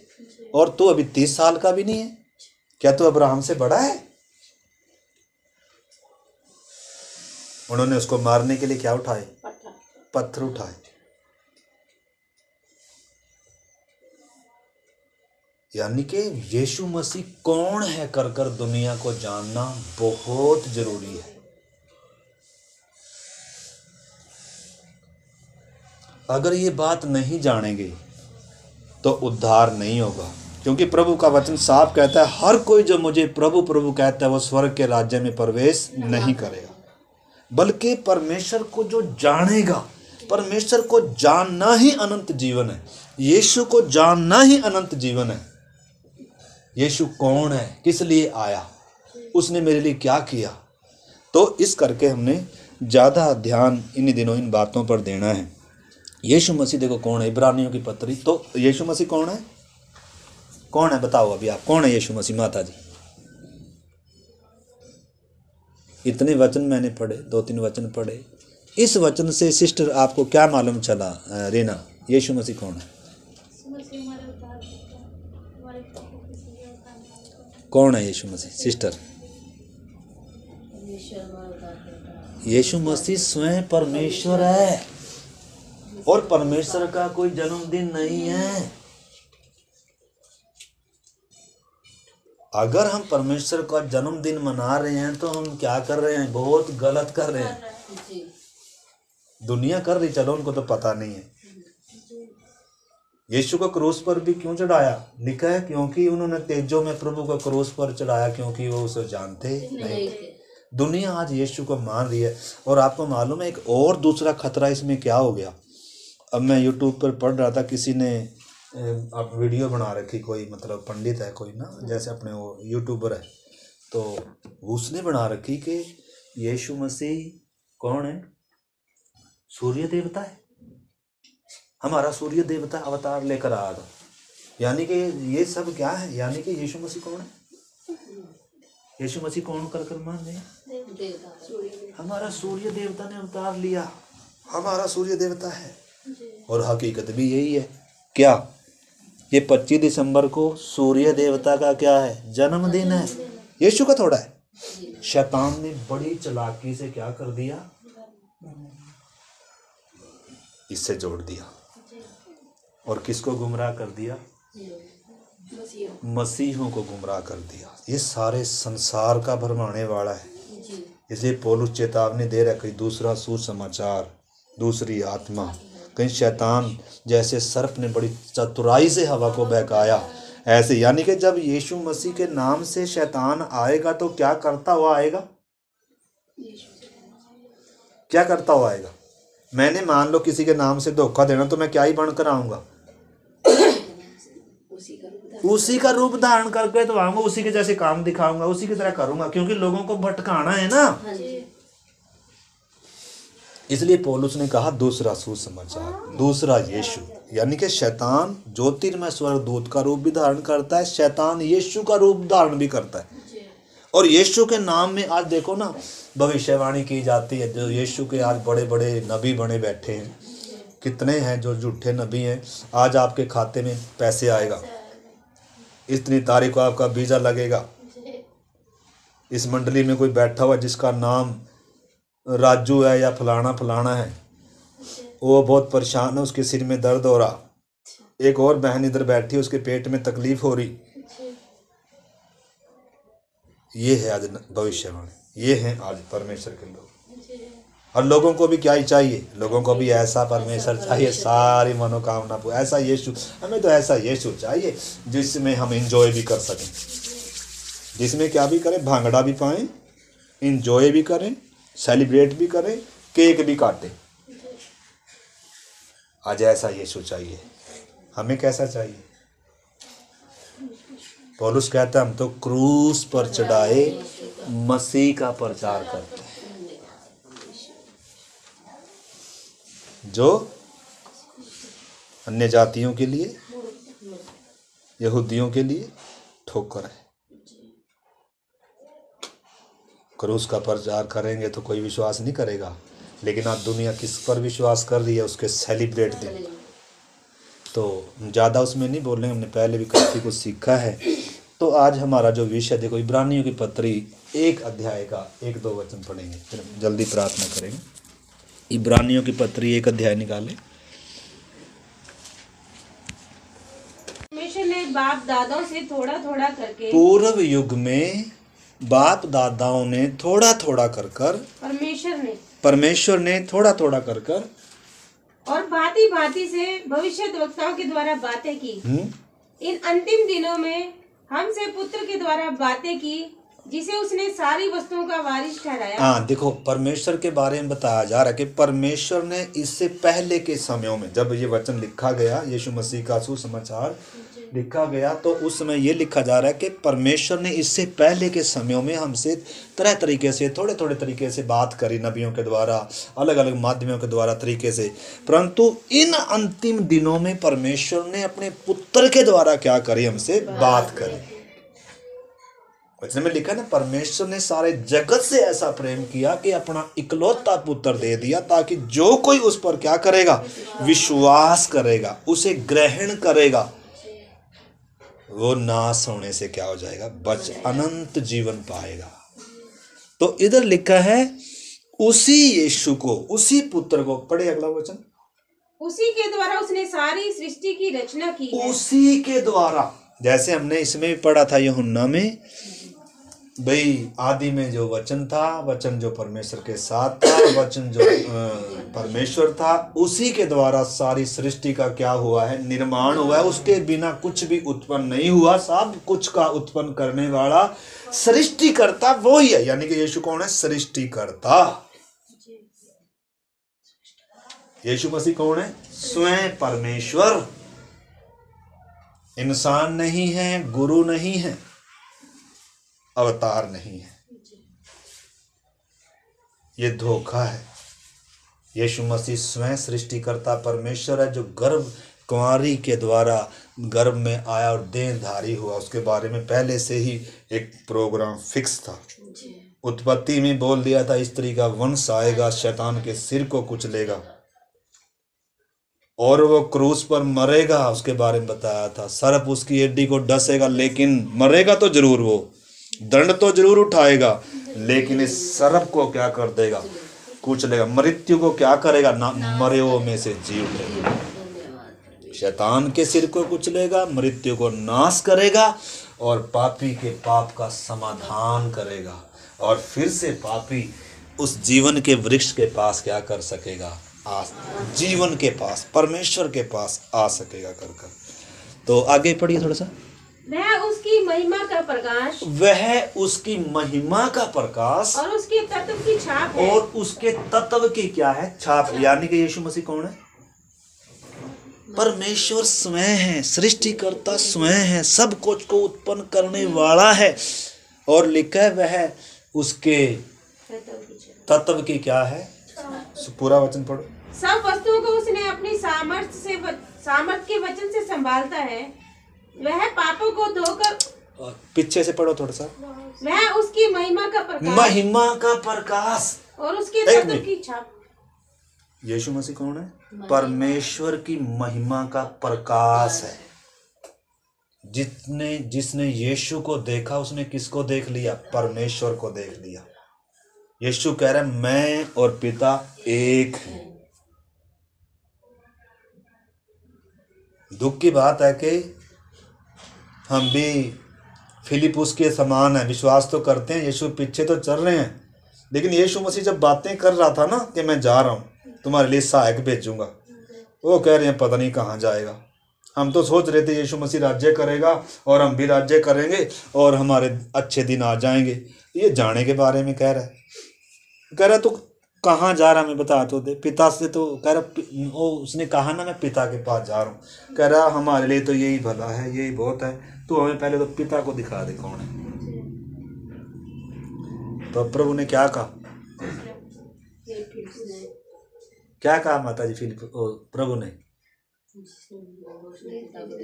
Speaker 1: और तू अभी 30 साल का भी नहीं है, क्या तू अब्राहम से बड़ा है? उन्होंने उसको मारने के लिए क्या उठाए? पत्थर उठाए। यानी कि यीशु मसीह कौन है कर कर दुनिया को जानना बहुत जरूरी है। अगर ये बात नहीं जानेंगे तो उद्धार नहीं होगा, क्योंकि प्रभु का वचन साफ कहता है हर कोई जो मुझे प्रभु प्रभु कहता है वो स्वर्ग के राज्य में प्रवेश नहीं करेगा, बल्कि परमेश्वर को जो जानेगा। परमेश्वर को जानना ही अनंत जीवन है। यीशु को जानना ही अनंत जीवन है। यीशु कौन है, किस लिए आया, उसने मेरे लिए क्या किया। तो इस करके हमने ज़्यादा ध्यान इन दिनों इन बातों पर देना है। यीशु मसीह देखो कौन है, इब्रानियों की पत्री। तो यीशु मसीह कौन है? कौन है बताओ अभी आप, कौन है यीशु मसीह? माता जी इतने वचन मैंने पढ़े, 2-3 वचन पढ़े, इस वचन से सिस्टर आपको क्या मालूम चला? रीना, यीशु मसीह कौन है? कौन है यीशु मसीह? सिस्टर, यीशु मसीह स्वयं परमेश्वर है और परमेश्वर का कोई जन्मदिन नहीं है। अगर हम परमेश्वर का जन्मदिन मना रहे हैं तो हम क्या कर रहे हैं? बहुत गलत कर रहे हैं। दुनिया कर रही, चलो उनको तो पता नहीं है। यीशु को क्रूस पर भी क्यों चढ़ाया? लिखा है क्योंकि उन्होंने तेजों में प्रभु को क्रूस पर चढ़ाया, क्योंकि वो उसे जानते नहीं थे। दुनिया आज यीशु को मान रही है। और आपको मालूम है एक और दूसरा खतरा इसमें क्या हो गया? अब मैं यूट्यूब पर पढ़ रहा था, किसी ने अब वीडियो बना रखी, कोई मतलब पंडित है कोई ना, जैसे अपने वो यूट्यूबर है, तो उसने बना रखी कि यीशु मसीह कौन है? सूर्य देवता है। हमारा सूर्य देवता अवतार लेकर आया था। यानी कि ये सब क्या है? यानी कि यीशु मसीह कौन है? यीशु मसीह कौन कर मान रहे हैं? हमारा सूर्य देवता ने अवतार लिया, हमारा सूर्य देवता है। और हकीकत भी यही है। क्या ये 25 दिसंबर को सूर्य देवता का क्या है? जन्मदिन है। यीशु का थोड़ा है। शैतान ने बड़ी चालाकी से क्या कर दिया? इससे जोड़ दिया। और किसको गुमराह कर दिया? मसीहों को गुमराह कर दिया। ये सारे संसार का भरमाने वाला है। इसलिए पौलुस चेतावनी दे रहा है, कहीं दूसरा सुसमाचार, दूसरी आत्मा, कहीं शैतान जैसे सर्प ने बड़ी चतुराई से हवा को बहकाया, ऐसे। यानी कि जब यीशु मसीह के नाम से शैतान आएगा तो क्या करता हुआ आएगा? क्या करता हुआ आएगा? मैंने मान लो किसी के नाम से धोखा देना, तो मैं क्या ही बनकर आऊंगा? उसी का रूप धारण करके तो आऊंगा, उसी के जैसे काम दिखाऊंगा, उसी की तरह करूंगा, क्योंकि लोगों को भटकाना है ना। इसलिए पौलुस ने कहा दूसरा सुसमाचार, दूसरा यीशु। यानी कि शैतान ज्योतिर्मय स्वर्गदूत का रूप भी धारण करता है, शैतान यीशु का रूप धारण भी करता है। और यीशु के नाम में आज देखो ना, भविष्यवाणी की जाती है। जो यीशु के आज बड़े बड़े नबी बने बैठे हैं, कितने हैं जो झूठे नबी हैं। आज आपके खाते में पैसे आएगा, इतनी तारीख को आपका वीज़ा लगेगा। इस मंडली में कोई बैठा हुआ जिसका नाम राजू है या फलाना फलाना है, वो बहुत परेशान है, उसके सिर में दर्द हो रहा। एक और बहन इधर बैठी, उसके पेट में तकलीफ हो रही। ये है आज भविष्यवाणी, ये हैं आज परमेश्वर के लोग। और लोगों को भी क्या ही चाहिए? लोगों को भी ऐसा परमेश्वर चाहिए, सारी मनोकामना पूरी। ऐसा यीशु, हमें तो ऐसा यीशु चाहिए जिसमें हम इंजॉय भी कर सकें, जिसमें क्या भी करें, भांगड़ा भी पाएं, इंजॉय भी करें, सेलिब्रेट भी करें, केक भी काटें। आज ऐसा यीशु चाहिए। हमें कैसा चाहिए? पौलुस कहता है हम तो क्रूस पर चढ़ाए मसीह का प्रचार करते हैं, जो अन्य जातियों के लिए, यहूदियों के लिए ठोकर है। क्रूस का प्रचार करेंगे तो कोई विश्वास नहीं करेगा, लेकिन आज दुनिया किस पर विश्वास कर रही है? उसके सेलिब्रेट दिन। तो ज़्यादा उसमें नहीं बोलेंगे, हमने पहले भी काफ़ी कुछ सीखा है। तो आज हमारा जो विषय देखो, इब्रानियों की पत्री 1 अध्याय का 1-2 वचन पढ़ेंगे, फिर जल्दी प्रार्थना करेंगे। इब्रानियों की पत्री 1 अध्याय निकालें।
Speaker 2: परमेश्वर ने बाप दादाओं से थोड़ा थोड़ा करके,
Speaker 1: पूर्व युग में बाप दादाओं ने थोड़ा थोड़ा कर कर, परमेश्वर ने थोड़ा थोड़ा कर कर
Speaker 2: और भांति भांति से भविष्यद्वक्ताओं के द्वारा बातें की। इन अंतिम दिनों में हमसे पुत्र के द्वारा बातें की, जिसे उसने सारी वस्तुओं का वारिस ठहराया।
Speaker 1: हाँ, देखो परमेश्वर के बारे में बताया जा रहा है कि परमेश्वर ने इससे पहले के समयों में, जब ये वचन लिखा गया, यीशु मसीह का सुसमाचार लिखा गया, तो उस समय ये लिखा जा रहा है कि परमेश्वर ने इससे पहले के समयों में हमसे तरह तरीके से, थोड़े थोड़े तरीके से बात करी, नबियों के द्वारा, अलग अलग माध्यमों के द्वारा तरीके से। परंतु इन अंतिम दिनों में परमेश्वर ने अपने पुत्र के द्वारा क्या करी? हमसे बात करी। वचन में लिखा है ना, परमेश्वर ने सारे जगत से ऐसा प्रेम किया कि अपना इकलौता पुत्र दे दिया, ताकि जो कोई उस पर क्या करेगा? विश्वास करेगा, उसे ग्रहण करेगा, वो नाश होने से क्या हो जाएगा, बच अनंत जीवन पाएगा। तो इधर लिखा है उसी यीशु को, उसी पुत्र को, पढ़े अगला वचन,
Speaker 2: उसी के द्वारा उसने सारी सृष्टि की रचना की है।
Speaker 1: उसी के द्वारा, जैसे हमने इसमें भी पढ़ा था यूहन्ना में, भाई आदि में जो वचन था, वचन जो परमेश्वर के साथ था, वचन जो परमेश्वर था, उसी के द्वारा सारी सृष्टि का क्या हुआ है, निर्माण हुआ है। उसके बिना कुछ भी उत्पन्न नहीं हुआ। सब कुछ का उत्पन्न करने वाला सृष्टिकर्ता वो ही है। यानी कि यीशु कौन है, सृष्टिकर्ता। यीशु मसीह कौन है, स्वयं परमेश्वर, इंसान नहीं है, गुरु नहीं है, अवतार नहीं है। ये धोखा है। यीशु मसीह स्वयं सृष्टिकर्ता परमेश्वर है, जो गर्भ कुंवारी के द्वारा गर्भ में आया और देहधारी हुआ। उसके बारे में पहले से ही एक प्रोग्राम फिक्स था। उत्पत्ति में बोल दिया था, स्त्री का वंश आएगा, शैतान के सिर को कुचलेगा और वो क्रूस पर मरेगा। उसके बारे में बताया था, सर्प उसकी हड्डी को डसेगा, लेकिन मरेगा तो जरूर, वो दंड तो जरूर उठाएगा, लेकिन इस सर्प को क्या कर देगा, कुचलेगा। मृत्यु को क्या करेगा, ना मरे हुए में से जी उठेगा। शैतान के सिर को कुचलेगा, मृत्यु को नाश करेगा और पापी के पाप का समाधान करेगा। और फिर से पापी उस जीवन के वृक्ष के पास क्या कर सकेगा, जीवन के पास, परमेश्वर के पास आ सकेगा कर। तो आगे पढ़िए थोड़ा सा।
Speaker 2: वह उसकी महिमा का प्रकाश,
Speaker 1: वह उसकी महिमा का प्रकाश
Speaker 2: और उसके तत्व की छाप है।
Speaker 1: और उसके तत्व की क्या है, छाप। यानी कि यीशु मसीह कौन है, परमेश्वर स्वयं है, सृष्टिकर्ता स्वयं है, सब कुछ को उत्पन्न करने वाला है। और लिखा है वह उसके तत्व की क्या है, पूरा वचन पढ़ो।
Speaker 2: सब वस्तुओं को उसने अपनी सामर्थ्य के वचन से संभालता है। वह पापों को धोकर,
Speaker 1: पीछे से पढ़ो थोड़ा सा।
Speaker 2: वह उसकी महिमा का प्रकाश,
Speaker 1: महिमा का प्रकाश
Speaker 2: और उसके तत्व की छाप।
Speaker 1: यीशु मसीह कौन है, परमेश्वर की महिमा का प्रकाश है। जिसने यीशु को देखा, उसने किसको देख लिया, परमेश्वर को देख लिया। यीशु कह रहा है मैं और पिता एक हैं। दुख की बात है कि हम भी फिलिपुस के समान हैं, विश्वास तो करते हैं, यीशु पीछे तो चल रहे हैं, लेकिन यीशु मसीह जब बातें कर रहा था ना कि मैं जा रहा हूँ, तुम्हारे लिए सहायक भेजूंगा, वो कह रहे हैं पता नहीं कहाँ जाएगा। हम तो सोच रहे थे यीशु मसीह राज्य करेगा और हम भी राज्य करेंगे और हमारे अच्छे दिन आ जाएंगे। ये जाने के बारे में कह रहा है तो कहाँ जा रहा, मैं बता तो दे। पिता से तो कह रहा, उसने कहा ना मैं पिता के पास जा रहा हूँ। कह रहा हमारे लिए तो यही भला है, यही बहुत है, तो हमें पहले तो पिता को दिखा दे कौन है। तो प्रभु ने क्या कहा, क्या कहा माता जी फिलिप, प्रभु ने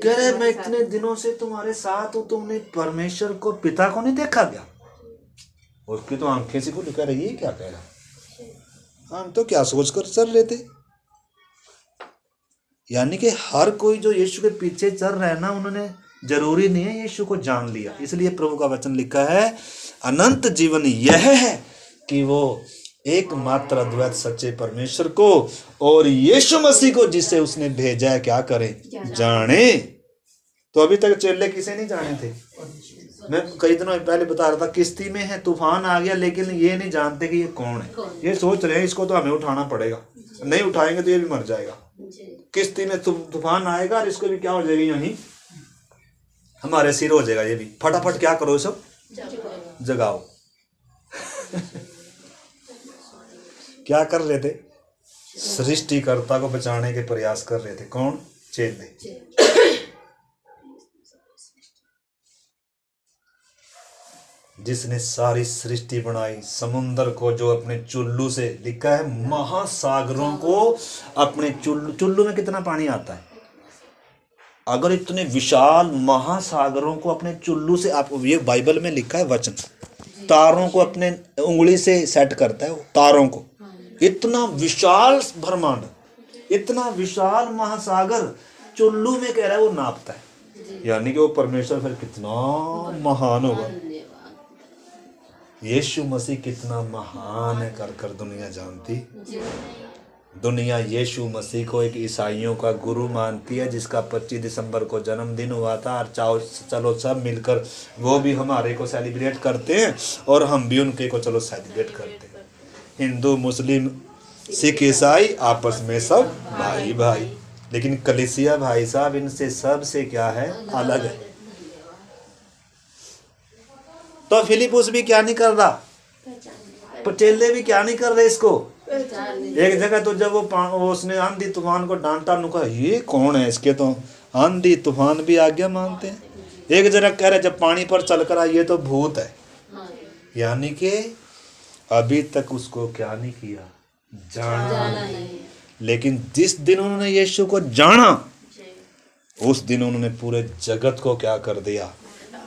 Speaker 1: कह रहे मैं इतने दिनों से तुम्हारे साथ हूँ, तुमने परमेश्वर को, पिता को नहीं देखा क्या। उसकी तो आंखें से खुद कह रही है, क्या कह रहा, हम तो क्या सोचकर चल रहे थे। यानी कि हर कोई जो यीशु के पीछे चल रहा है ना, उन्होंने जरूरी नहीं है यीशु को जान लिया। इसलिए प्रभु का वचन लिखा है अनंत जीवन यह है कि वो एकमात्र अद्वैत सच्चे परमेश्वर को और यीशु मसीह को जिसे उसने भेजा है क्या करें, जाने। तो अभी तक चेले किसे नहीं जाने थे। मैं कई दिनों पहले बता रहा था, किश्ती में है, तूफान आ गया, लेकिन ये नहीं जानते कि ये कौन है। ये सोच रहे हैं इसको तो हमें उठाना पड़ेगा, नहीं उठाएंगे तो ये भी मर जाएगा। किश्ती में तूफान आएगा और इसको भी क्या हो जाएगी, यहीं हमारे सिर हो जाएगा। ये भी फटाफट क्या करो, सब जगाओ। क्या कर रहे थे, सृष्टिकर्ता को बचाने के प्रयास कर रहे थे। कौन, चेले। जिसने सारी सृष्टि बनाई, समुद्र को जो अपने चुल्लू से, लिखा है महासागरों को अपने चुल्लू में कितना पानी आता है। अगर इतने विशाल महासागरों को अपने चुल्लू से, आप ये बाइबल में लिखा है वचन, तारों को अपने उंगली से सेट करता है, तारों को। इतना विशाल ब्रह्मांड, इतना विशाल महासागर चुल्लू में कह रहा है वो नापता है। यानी कि वो परमेश्वर फिर कितना महान होगा। यीशु मसीह कितना महान है कर कर दुनिया जानती। दुनिया यीशु मसीह को एक ईसाइयों का गुरु मानती है, जिसका 25 दिसंबर को जन्मदिन हुआ था। और चलो सब मिलकर वो भी हमारे को सेलिब्रेट करते हैं और हम भी उनके को चलो सेलिब्रेट करते हैं। हिंदू मुस्लिम सिख ईसाई आपस में सब भाई भाई, लेकिन कलीसिया भाई साहब इनसे सबसे क्या है, अलग है। तो फिलिपुस भी क्या नहीं कर रहा, पटेले भी क्या नहीं कर रहे इसको। एक जगह तो जब वो उसने आंधी तूफान को डांटा, नुका ये कौन है, इसके तो आंधी तूफान भी आज्ञा मानते हैं। एक जगह कह रहे जब पानी पर चल कर ये तो भूत है। यानी कि अभी तक उसको क्या नहीं किया, जाना नहीं। लेकिन जिस दिन उन्होंने यीशु को जाना, उस दिन उन्होंने पूरे जगत को क्या कर दिया,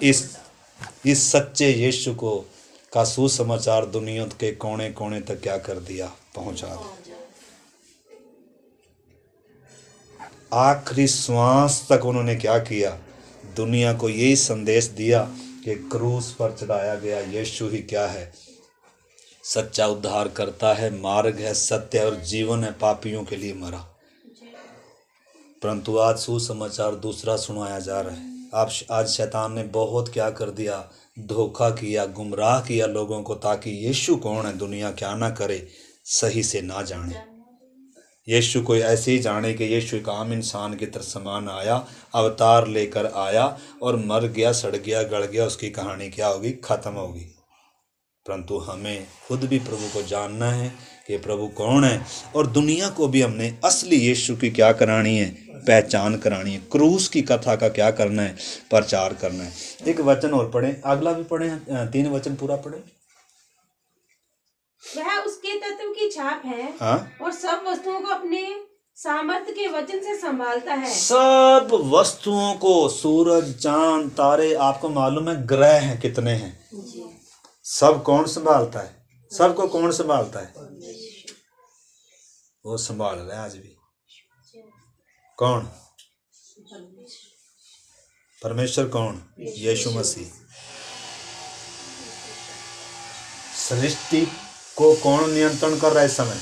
Speaker 1: इस सच्चे यीशु को का सुसमाचार दुनिया के कोने कोने तक क्या कर दिया, पहुंचा दिया। आखिरी श्वास तक उन्होंने क्या किया, दुनिया को यही संदेश दिया कि क्रूस पर चढ़ाया गया यीशु ही क्या है, सच्चा उद्धार करता है, मार्ग है, सत्य और जीवन है, पापियों के लिए मरा। परंतु आज सुसमाचार दूसरा सुनाया जा रहा है। आज शैतान ने बहुत क्या कर दिया, धोखा किया, गुमराह किया लोगों को, ताकि यीशु कौन है दुनिया क्या ना करे, सही से ना जाने। यीशु कोई ऐसे ही जाने कि यीशु एक आम इंसान की तरह समान आया, अवतार लेकर आया और मर गया, सड़ गया, गल गया, उसकी कहानी क्या होगी, खत्म होगी। परंतु हमें खुद भी प्रभु को जानना है कि प्रभु कौन है, और दुनिया को भी हमने असली यीशु की क्या करानी है, पहचान करानी है। क्रूस की कथा का क्या करना है, प्रचार करना है। एक वचन और पढ़ें, अगला भी पढ़ें, 3 वचन पूरा पढ़ें।
Speaker 2: वह उसके तत्व की छाप है,
Speaker 1: हाँ?
Speaker 2: और सब वस्तुओं को अपने सामर्थ्य के वचन से संभालता है।
Speaker 1: सब वस्तुओं को, सूरज, चांद, तारे, आपको मालूम है ग्रह हैं कितने हैं, सब कौन संभालता है, सबको कौन संभालता है, वो संभाल रहे आज भी। कौन, परमेश्वर कौन, यीशु मसीह। सृष्टि को कौन नियंत्रण कर रहा है, इस समय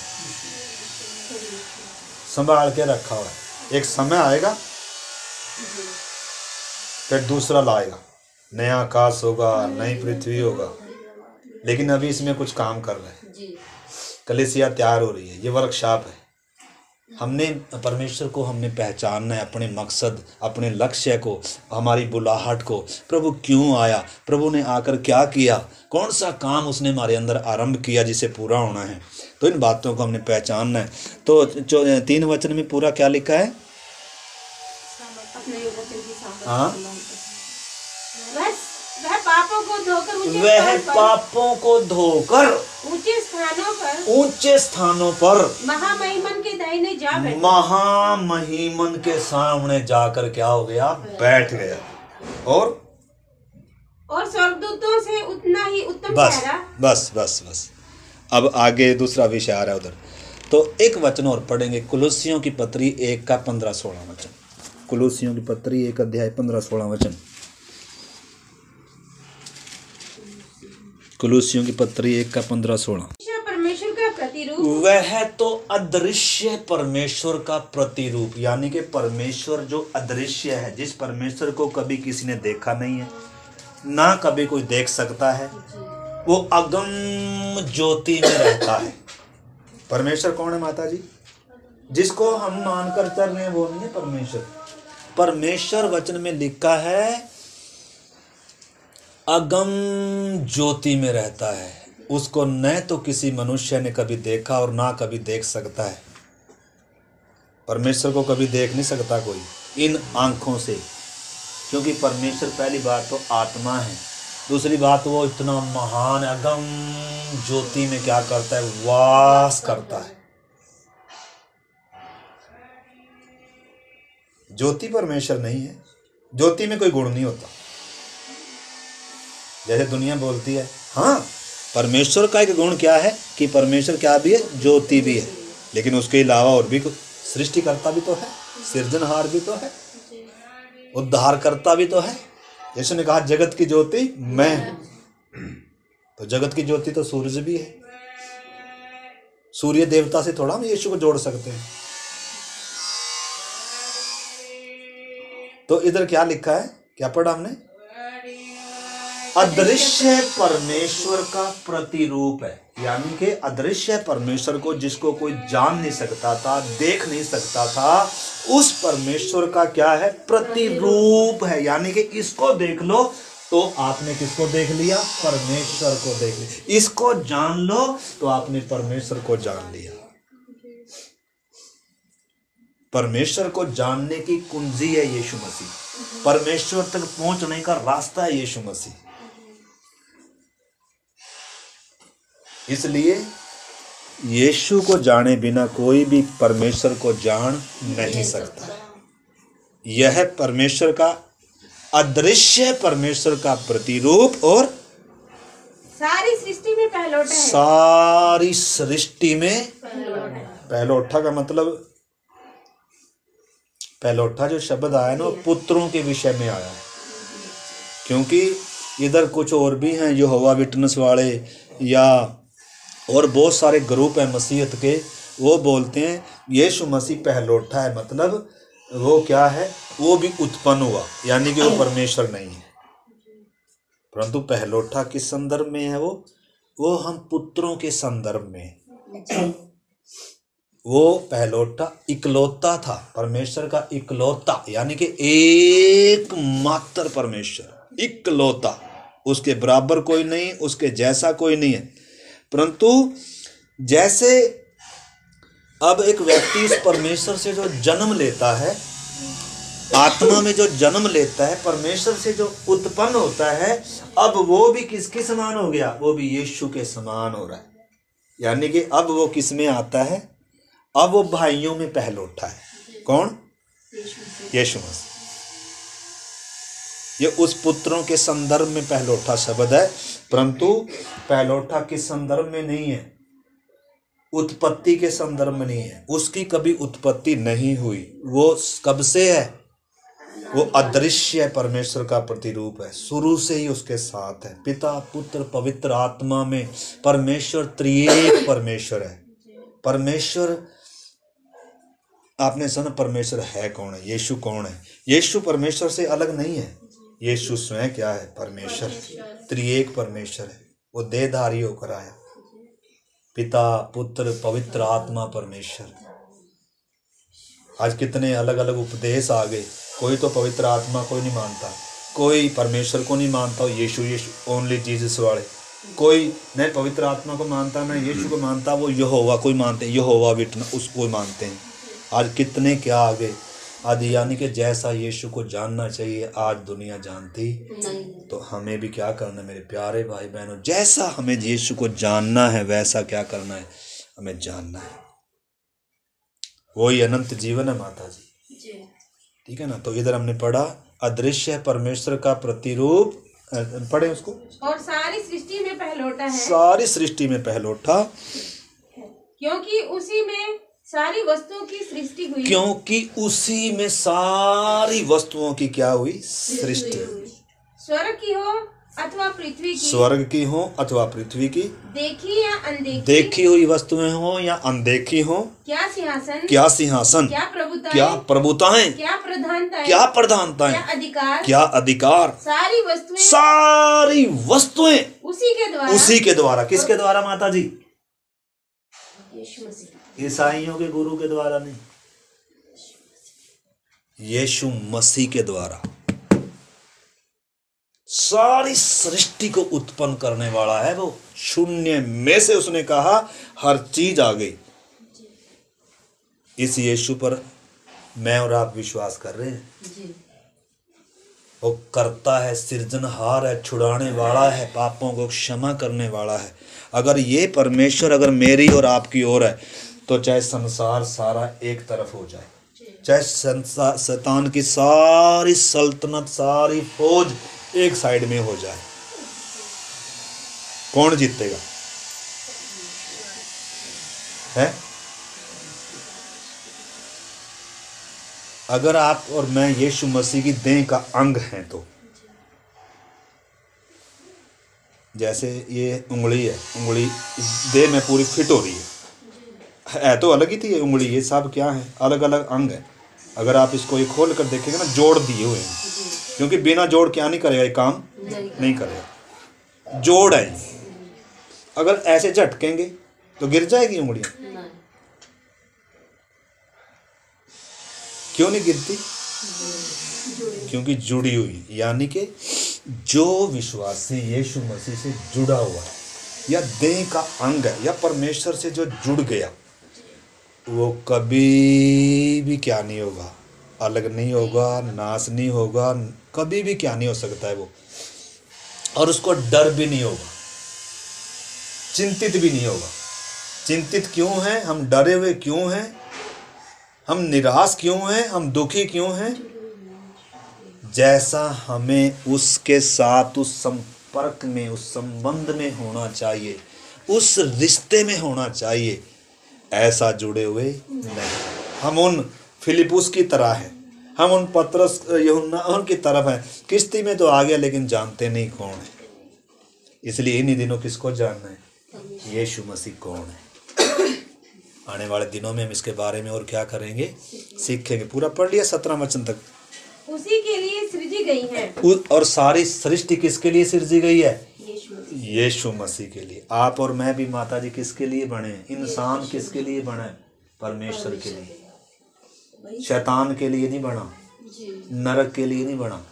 Speaker 1: संभाल के रखा हुआ है। एक समय आएगा फिर दूसरा लाएगा, नया आकाश होगा, नई पृथ्वी होगा, लेकिन अभी इसमें कुछ काम कर रहा है। कलीसिया तैयार हो रही है, ये वर्कशॉप है। हमने परमेश्वर को हमने पहचानना है, अपने मकसद, अपने लक्ष्य को, हमारी बुलाहट को। प्रभु क्यों आया, प्रभु ने आकर क्या किया, कौन सा काम उसने हमारे अंदर आरंभ किया जिसे पूरा होना है। तो इन बातों को हमने पहचानना है। तो 3 वचन में पूरा क्या लिखा है, हाँ,
Speaker 2: वह पापों को धोकर
Speaker 1: ऊंचे स्थानों पर
Speaker 2: महामहिमन के दाहिने जा बैठा।
Speaker 1: महामहिमन के सामने जाकर क्या हो गया, बैठ गया। और
Speaker 2: स्वर्गदूतों से उतना ही उत्तम
Speaker 1: ठहरा। बस अब आगे दूसरा विषय आ रहा है उधर। तो एक वचन और पढ़ेंगे, कुलुस्सियों की पत्री 1 का 15-16 वचन। कुलुस्सियों की पत्री 1 अध्याय 15-16 वचन। कुलुस्सियों की पत्री 1 का 15-16।
Speaker 2: परमेश्वर का प्रतिरूप,
Speaker 1: वह तो अदृश्य परमेश्वर का प्रतिरूप, यानी कि परमेश्वर जो अदृश्य है, जिस परमेश्वर को कभी किसी ने देखा नहीं है, ना कभी कोई देख सकता है, वो अगम ज्योति में रहता है। परमेश्वर कौन है माता जी, जिसको हम मानकर चल रहे हैं वो नहीं है परमेश्वर। परमेश्वर वचन में लिखा है अगम ज्योति में रहता है, उसको न तो किसी मनुष्य ने कभी देखा और ना कभी देख सकता है। परमेश्वर को कभी देख नहीं सकता कोई इन आंखों से, क्योंकि परमेश्वर पहली बात तो आत्मा है, दूसरी बात वो इतना महान अगम ज्योति में क्या करता है, वास करता है। ज्योति परमेश्वर नहीं है, ज्योति में कोई गुण नहीं होता। जैसे दुनिया बोलती है, हाँ परमेश्वर का एक गुण क्या है कि परमेश्वर क्या भी है, ज्योति भी है, लेकिन उसके अलावा और भी सृष्टिकर्ता भी तो है, सृजनहार भी तो है। उद्धारकर्ता भी तो है। यीशु ने कहा जगत की ज्योति मैं हूं, तो जगत की ज्योति तो सूरज भी है। सूर्य देवता से थोड़ा हम यीशु को जोड़ सकते हैं। तो इधर क्या लिखा है, क्या पढ़ा हमने? अदृश्य परमेश्वर का प्रतिरूप है, यानी कि अदृश्य परमेश्वर को जिसको कोई जान नहीं सकता था, देख नहीं सकता था, उस परमेश्वर का क्या है? प्रतिरूप है। यानी कि इसको देख लो तो आपने किसको देख लिया? परमेश्वर को देख लिया। इसको जान लो तो आपने परमेश्वर को जान लिया। परमेश्वर को जानने की कुंजी है यीशु मसीह। परमेश्वर तक पहुंचने का रास्ता है यीशु मसीह। इसलिए यीशु को जाने बिना कोई भी परमेश्वर को जान नहीं सकता। यह परमेश्वर का अदृश्य परमेश्वर का प्रतिरूप और
Speaker 2: सारी सृष्टि में पहलौठा है।
Speaker 1: सारी सृष्टि में पहलौठा का मतलब, पहलौठा जो शब्द आया ना, पुत्रों के विषय में आया है। क्योंकि इधर कुछ और भी हैं यहोवा विटनेस वाले या और बहुत सारे ग्रुप हैं मसीहत के, वो बोलते हैं यीशु मसीह पहलौठा है, मतलब वो क्या है? वो भी उत्पन्न हुआ, यानी कि वो परमेश्वर नहीं है। परंतु पहलौठा किस संदर्भ में है? वो हम पुत्रों के संदर्भ में। वो पहलौठा इकलौता था, परमेश्वर का इकलौता, यानी कि एकमात्र परमेश्वर, इकलौता, उसके बराबर कोई नहीं, उसके जैसा कोई नहीं है। परंतु जैसे अब एक व्यक्ति इस परमेश्वर से जो जन्म लेता है, आत्मा में जो जन्म लेता है, परमेश्वर से जो उत्पन्न होता है, अब वो भी किसके समान हो गया? वो भी यीशु के समान हो रहा है। यानी कि अब वो किस में आता है? अब वो भाइयों में पहलौठा है। कौन? यीशु मसीह। ये उस पुत्रों के संदर्भ में पहलौठा शब्द है, परंतु पहलौठा किस संदर्भ में नहीं है? उत्पत्ति के संदर्भ में नहीं है। उसकी कभी उत्पत्ति नहीं हुई। वो कब से है? वो अदृश्य परमेश्वर का प्रतिरूप है, शुरू से ही उसके साथ है। पिता पुत्र पवित्र आत्मा में परमेश्वर त्रिएक परमेश्वर है। परमेश्वर, आपने सुना परमेश्वर है कौन है? यीशु कौन है? यीशु परमेश्वर से अलग नहीं है। यीशु स्वयं क्या है? परमेश्वर, त्रिएक परमेश्वर है। वो देहधारी होकर आया। पिता पुत्र पवित्र आत्मा परमेश्वर। आज कितने अलग अलग उपदेश आ गए। कोई तो पवित्र आत्मा को नहीं मानता, कोई परमेश्वर को नहीं मानता, यीशु ओनली जीसस वाले। कोई न पवित्र आत्मा को मानता, न यीशु को मानता, वो यहोवा को ही मानते हैं, यहोवा विटनेस उसको मानते हैं। आज कितने क्या आ गए। आज यानी कि जैसा यीशु को जानना चाहिए आज दुनिया जानती नहीं, तो हमें भी क्या करना है मेरे प्यारे भाई बहनों? जैसा हमें यीशु को जानना है वैसा क्या करना है? हमें जानना है। वही अनंत जीवन है माता जी। ठीक है ना? तो इधर हमने पढ़ा अदृश्य परमेश्वर का प्रतिरूप, पढ़े उसको।
Speaker 2: और सारी सृष्टि में पहलौठा है।
Speaker 1: सारी सृष्टि में पहलौठा,
Speaker 2: क्योंकि उसी में सारी वस्तुओं की सृष्टि हुई।
Speaker 1: क्योंकि उसी में सारी वस्तुओं की क्या हुई? सृष्टि।
Speaker 2: स्वर्ग की हो अथवा पृथ्वी की,
Speaker 1: स्वर्ग की हो अथवा पृथ्वी की,
Speaker 2: देखी या अनदेखी,
Speaker 1: देखी हुई वस्तुएं हो या अनदेखी हो,
Speaker 2: क्या सिंहासन,
Speaker 1: क्या सिंहासन,
Speaker 2: क्या प्रभुताएं,
Speaker 1: क्या प्रभुताएं,
Speaker 2: क्या प्रधानताएं,
Speaker 1: क्या प्रधानताएं,
Speaker 2: क्या अधिकार,
Speaker 1: क्या अधिकार,
Speaker 2: सारी वस्तुएं
Speaker 1: उसी के द्वारा। किसके द्वारा माता जी?
Speaker 2: यीशु मसीह।
Speaker 1: ईसाइयों के गुरु के द्वारा नहीं, यीशु मसीह के द्वारा। सारी सृष्टि को उत्पन्न करने वाला है वो। शून्य में से उसने कहा हर चीज आ गई। इस यीशु पर मैं और आप विश्वास कर रहे हैं? वो करता है, सृजनहार है, छुड़ाने वाला है, पापों को क्षमा करने वाला है। अगर ये परमेश्वर अगर मेरी और आपकी ओर है तो चाहे संसार सारा एक तरफ हो जाए, चाहे शैतान की सारी सल्तनत सारी फौज एक साइड में हो जाए, कौन जीतेगा? है अगर आप और मैं यीशु मसीह की देह का अंग हैं तो जैसे ये उंगली है, उंगली इस देह में पूरी फिट हो रही है तो अलग ही थी ये उंगली, ये सब क्या है, अलग अलग अंग है। अगर आप इसको ये खोल कर देखेंगे ना, जोड़ दिए हुए हैं, क्योंकि बिना जोड़ क्या नहीं करेगा, ये काम नहीं करेगा, जोड़ है। अगर ऐसे झटकेंगे तो गिर जाएगी उंगलियां, क्यों नहीं गिरती? क्योंकि जुड़ी हुई। यानी कि जो विश्वासी यीशु मसीह से जुड़ा हुआ है या देह का अंग है या परमेश्वर से जो जुड़ गया, वो कभी भी क्या नहीं होगा, अलग नहीं होगा, नाश नहीं होगा, कभी भी क्या नहीं हो सकता है वो। और उसको डर भी नहीं होगा, चिंतित भी नहीं होगा। चिंतित क्यों हैं हम, डरे हुए क्यों हैं हम, निराश क्यों हैं हम, दुखी क्यों हैं? जैसा हमें उसके साथ उस संपर्क में, उस संबंध में होना चाहिए, उस रिश्ते में होना चाहिए, ऐसा जुड़े हुए नहीं। हम उन फिलिपुस की तरह हैं, हम उन पतरस यूहन्ना उनकी तरफ हैं। किश्ती में तो आ गया लेकिन जानते नहीं कौन है। इसलिए इन्हीं दिनों किसको जानना है? यीशु मसीह कौन है। आने वाले दिनों में हम इसके बारे में और क्या करेंगे, सीखेंगे। पूरा पढ़ लिया 17 वचन तक।
Speaker 2: उसी के लिए सृजी गई है।
Speaker 1: और सारी सृष्टि किसके लिए सृजी गई है? यीशु मसीह के लिए। आप और मैं भी माता जी किसके लिए बने? इंसान किसके लिए बना है? परमेश्वर के लिए। शैतान के लिए नहीं बना, नरक के लिए नहीं बना।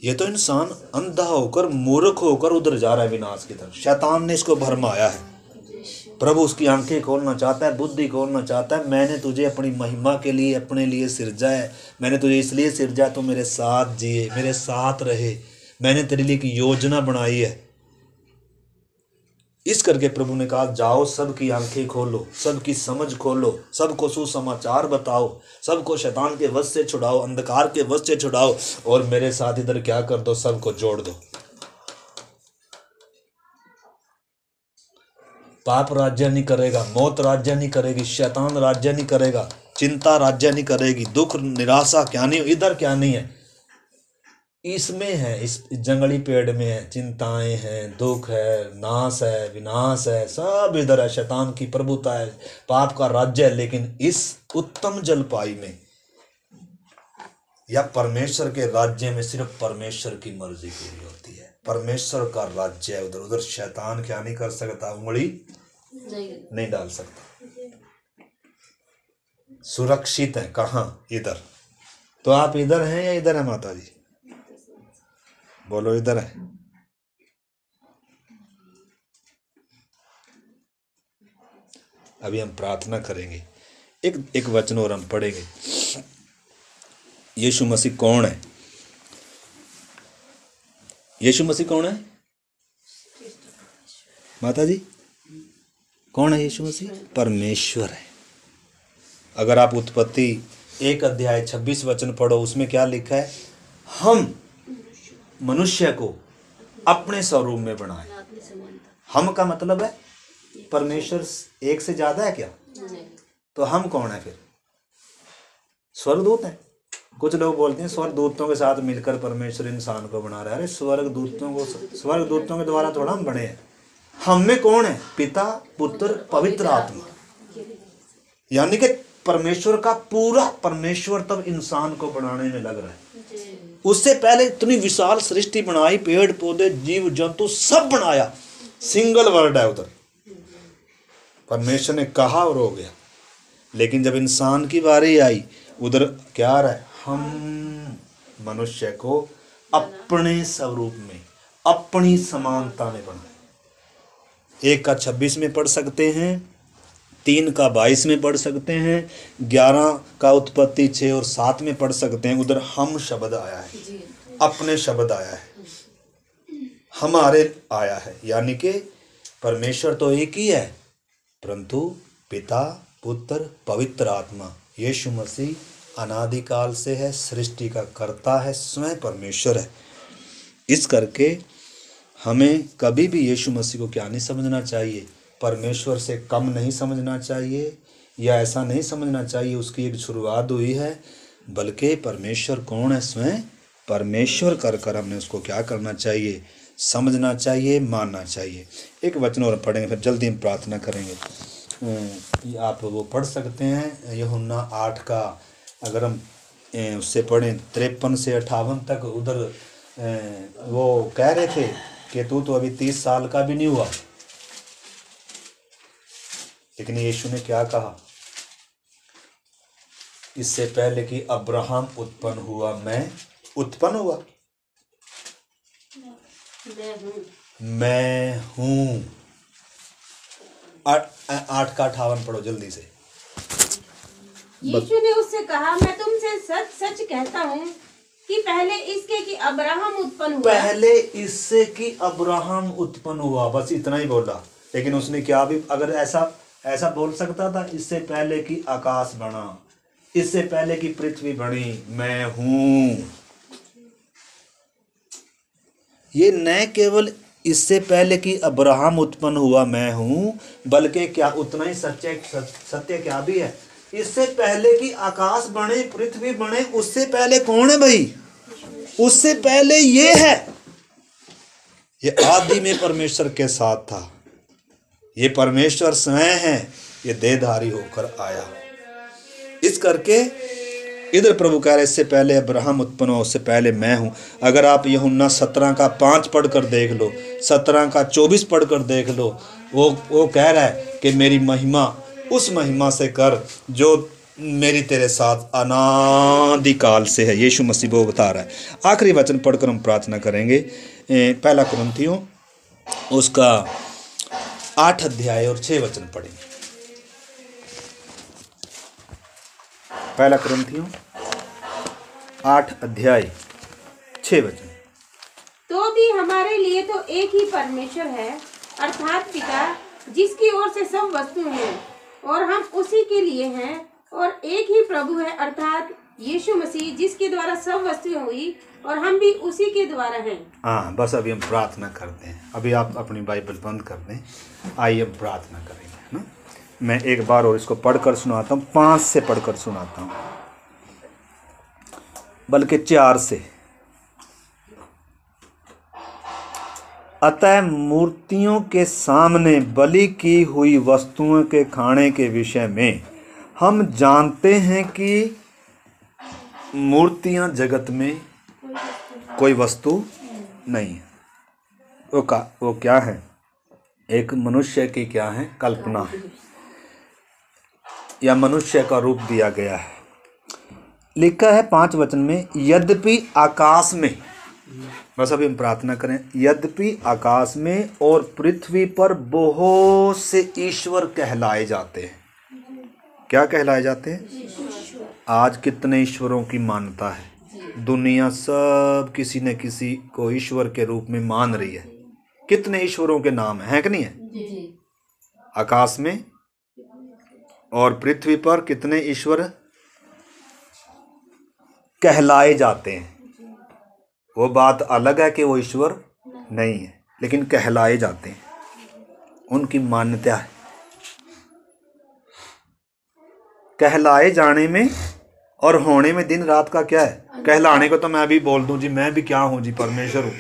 Speaker 1: ये तो इंसान अंधा होकर, मूर्ख होकर उधर जा रहा है विनाश की तरफ। शैतान ने इसको भरमाया है। प्रभु उसकी आंखें खोलना चाहता है, बुद्धि खोलना चाहता है। मैंने तुझे अपनी महिमा के लिए, अपने लिए सिरजा है। मैंने तुझे इसलिए सिरजा तो मेरे साथ जिए, मेरे साथ रहे। मैंने तेरे लिए एक योजना बनाई है। इस करके प्रभु ने कहा, जाओ सबकी आंखें खोलो, सबकी समझ खोलो, सबको सुसमाचार बताओ, सबको शैतान के वश से छुड़ाओ, अंधकार के वश से छुड़ाओ, और मेरे साथ इधर क्या कर दो, सबको जोड़ दो। पाप राज्य नहीं करेगा, मौत राज्य नहीं करेगी, शैतान राज्य नहीं करेगा, चिंता राज्य नहीं करेगी, दुख निराशा क्या नहीं, इधर क्या नहीं है, इसमें है। इस जंगली पेड़ में है, चिंताएं हैं, दुख है, नाश है, विनाश है, सब इधर है। शैतान की प्रभुता है, पाप का राज्य है। लेकिन इस उत्तम जलपाई में या परमेश्वर के राज्य में सिर्फ परमेश्वर की मर्जी पूरी होती है। परमेश्वर का राज्य है। उधर उधर शैतान क्या नहीं कर सकता, उंगली नहीं डाल सकता। सुरक्षित है कहाँ? इधर। तो आप इधर हैं या इधर है माता जी? बोलो, इधर है। अभी हम प्रार्थना करेंगे, एक वचन और हम पढ़ेंगे। यीशु मसीह कौन है? यीशु मसीह कौन है माता जी? कौन है यीशु मसीह? परमेश्वर है। अगर आप उत्पत्ति 1 अध्याय 26 वचन पढ़ो, उसमें क्या लिखा है? हम मनुष्य को अपने स्वरूप में बनाए। हम का मतलब है परमेश्वर एक से ज्यादा है क्या? तो हम कौन है फिर? स्वर्गदूत है। कुछ लोग बोलते हैं स्वर्गदूतों के साथ मिलकर परमेश्वर इंसान को बना रहा है। अरे स्वर्गदूतों के द्वारा थोड़ा हम बने हैं। हम में कौन है? पिता, पुत्र, पवित्र आत्मा। यानी कि परमेश्वर का पूरा परमेश्वर तब इंसान को बनाने में लग रहा है। उससे पहले इतनी विशाल सृष्टि बनाई, पेड़ पौधे, जीव जंतु सब बनाया। सिंगल वर्ड है उधर। परमेश्वर ने कहा और हो गया। लेकिन जब इंसान की बारी आई, उधर क्या आ रहा है? हम मनुष्य को अपने स्वरूप में, अपनी समानता में बनाए। 1 का 26 में पढ़ सकते हैं, 3 का 22 में पढ़ सकते हैं, 11 का उत्पत्ति 6 और 7 में पढ़ सकते हैं। उधर हम शब्द आया है, अपने शब्द आया है, हमारे आया है। यानी कि परमेश्वर तो एक ही है, परंतु पिता, पुत्र, पवित्र आत्मा, यीशु मसीह अनादिकाल से है, सृष्टि का कर्ता है, स्वयं परमेश्वर है। इस करके हमें कभी भी यीशु मसीह को क्या नहीं समझना चाहिए? परमेश्वर से कम नहीं समझना चाहिए या ऐसा नहीं समझना चाहिए उसकी एक शुरुआत हुई है, बल्कि परमेश्वर कौन है, स्वयं परमेश्वर कर हमने उसको क्या करना चाहिए, समझना चाहिए, मानना चाहिए। एक वचन और पढ़ेंगे, फिर जल्दी हम प्रार्थना करेंगे। आप वो पढ़ सकते हैं यूहन्ना 8 का, अगर हम उससे पढ़ें 53 से 58 तक। उधर वो कह रहे थे कि तू तो अभी 30 साल का भी नहीं हुआ, लेकिन यीशु ने क्या कहा, इससे पहले कि अब्राहम उत्पन्न हुआ मैं उत्पन्न हुआ, मैं हूँ। 8 का 58 पढ़ो जल्दी से।
Speaker 2: यीशु ने उससे कहा, मैं तुमसे सच सच कहता हूँ कि पहले इसके कि अब्राहम उत्पन्न हुआ,
Speaker 1: पहले इससे कि अब्राहम उत्पन्न हुआ, बस इतना ही बोला। लेकिन उसने क्या भी, अगर ऐसा बोल सकता था, इससे पहले कि आकाश बना, इससे पहले कि पृथ्वी बनी, मैं हूँ। ये न केवल इससे पहले कि अब्राहम उत्पन्न हुआ मैं हूँ, बल्कि क्या उतना ही सत्य क्या भी है, इससे पहले कि आकाश बने, पृथ्वी बने, उससे पहले कौन है भाई, उससे पहले ये है। ये आदि में परमेश्वर के साथ था, ये परमेश्वर स्वयं है, ये देहधारी होकर आया। इस करके इधर प्रभु कह रहे इससे पहले अब्राहम उत्पन्न हुआ, उससे पहले मैं हूँ। अगर आप यूहन्ना 17 का 5 पढ़कर देख लो, 17 का 24 पढ़कर देख लो, वो कह रहा है कि मेरी महिमा उस महिमा से कर जो मेरी तेरे साथ अनादिकाल से है। यीशु मसीह वो बता रहा है। आखिरी वचन पढ़कर हम प्रार्थना करेंगे। 1 कुरिन्थियों उसका 8 अध्याय और 6 वचन पढ़ेंगे। 1 कुरिन्थियों 8 अध्याय 6 वचन।
Speaker 2: तो भी हमारे लिए तो एक ही परमेश्वर है, अर्थात पिता, जिसकी ओर से सब वस्तु हैं, और हम उसी के लिए हैं, और एक ही प्रभु है, अर्थात यीशु मसीह, जिसके द्वारा सब वस्तुएं हुई, और हम भी उसी के द्वारा हैं।
Speaker 1: हाँ, बस अभी हम प्रार्थना करते हैं। अभी आप अपनी बाइबल बंद कर दें, आइए हम प्रार्थना करेंगे ना। मैं एक बार और इसको पढ़कर सुनाता हूँ, 5 से पढ़कर सुनाता हूँ, बल्कि 4 से। अतः मूर्तियों के सामने बलि की हुई वस्तुओं के खाने के विषय में हम जानते हैं कि मूर्तियां जगत में कोई वस्तु नहीं है। वो क्या है, एक मनुष्य की क्या है, कल्पना है, या मनुष्य का रूप दिया गया है। लिखा है 5 वचन में, यद्यपि आकाश में, बस अभी हम प्रार्थना करें, यद्यपि आकाश में और पृथ्वी पर बहुत से ईश्वर कहलाए जाते हैं। क्या कहलाए जाते हैं? आज कितने ईश्वरों की मान्यता है, दुनिया सब किसी न किसी को ईश्वर के रूप में मान रही है। कितने ईश्वरों के नाम हैं, कि नहीं है? आकाश में और पृथ्वी पर कितने ईश्वर कहलाए जाते हैं। वो बात अलग है कि वो ईश्वर नहीं है, लेकिन कहलाए जाते हैं, उनकी मान्यता है। कहलाए जाने में और होने में दिन रात का क्या है। कहलाने को तो मैं अभी बोल दूं जी, मैं भी क्या हूं जी, परमेश्वर हूं,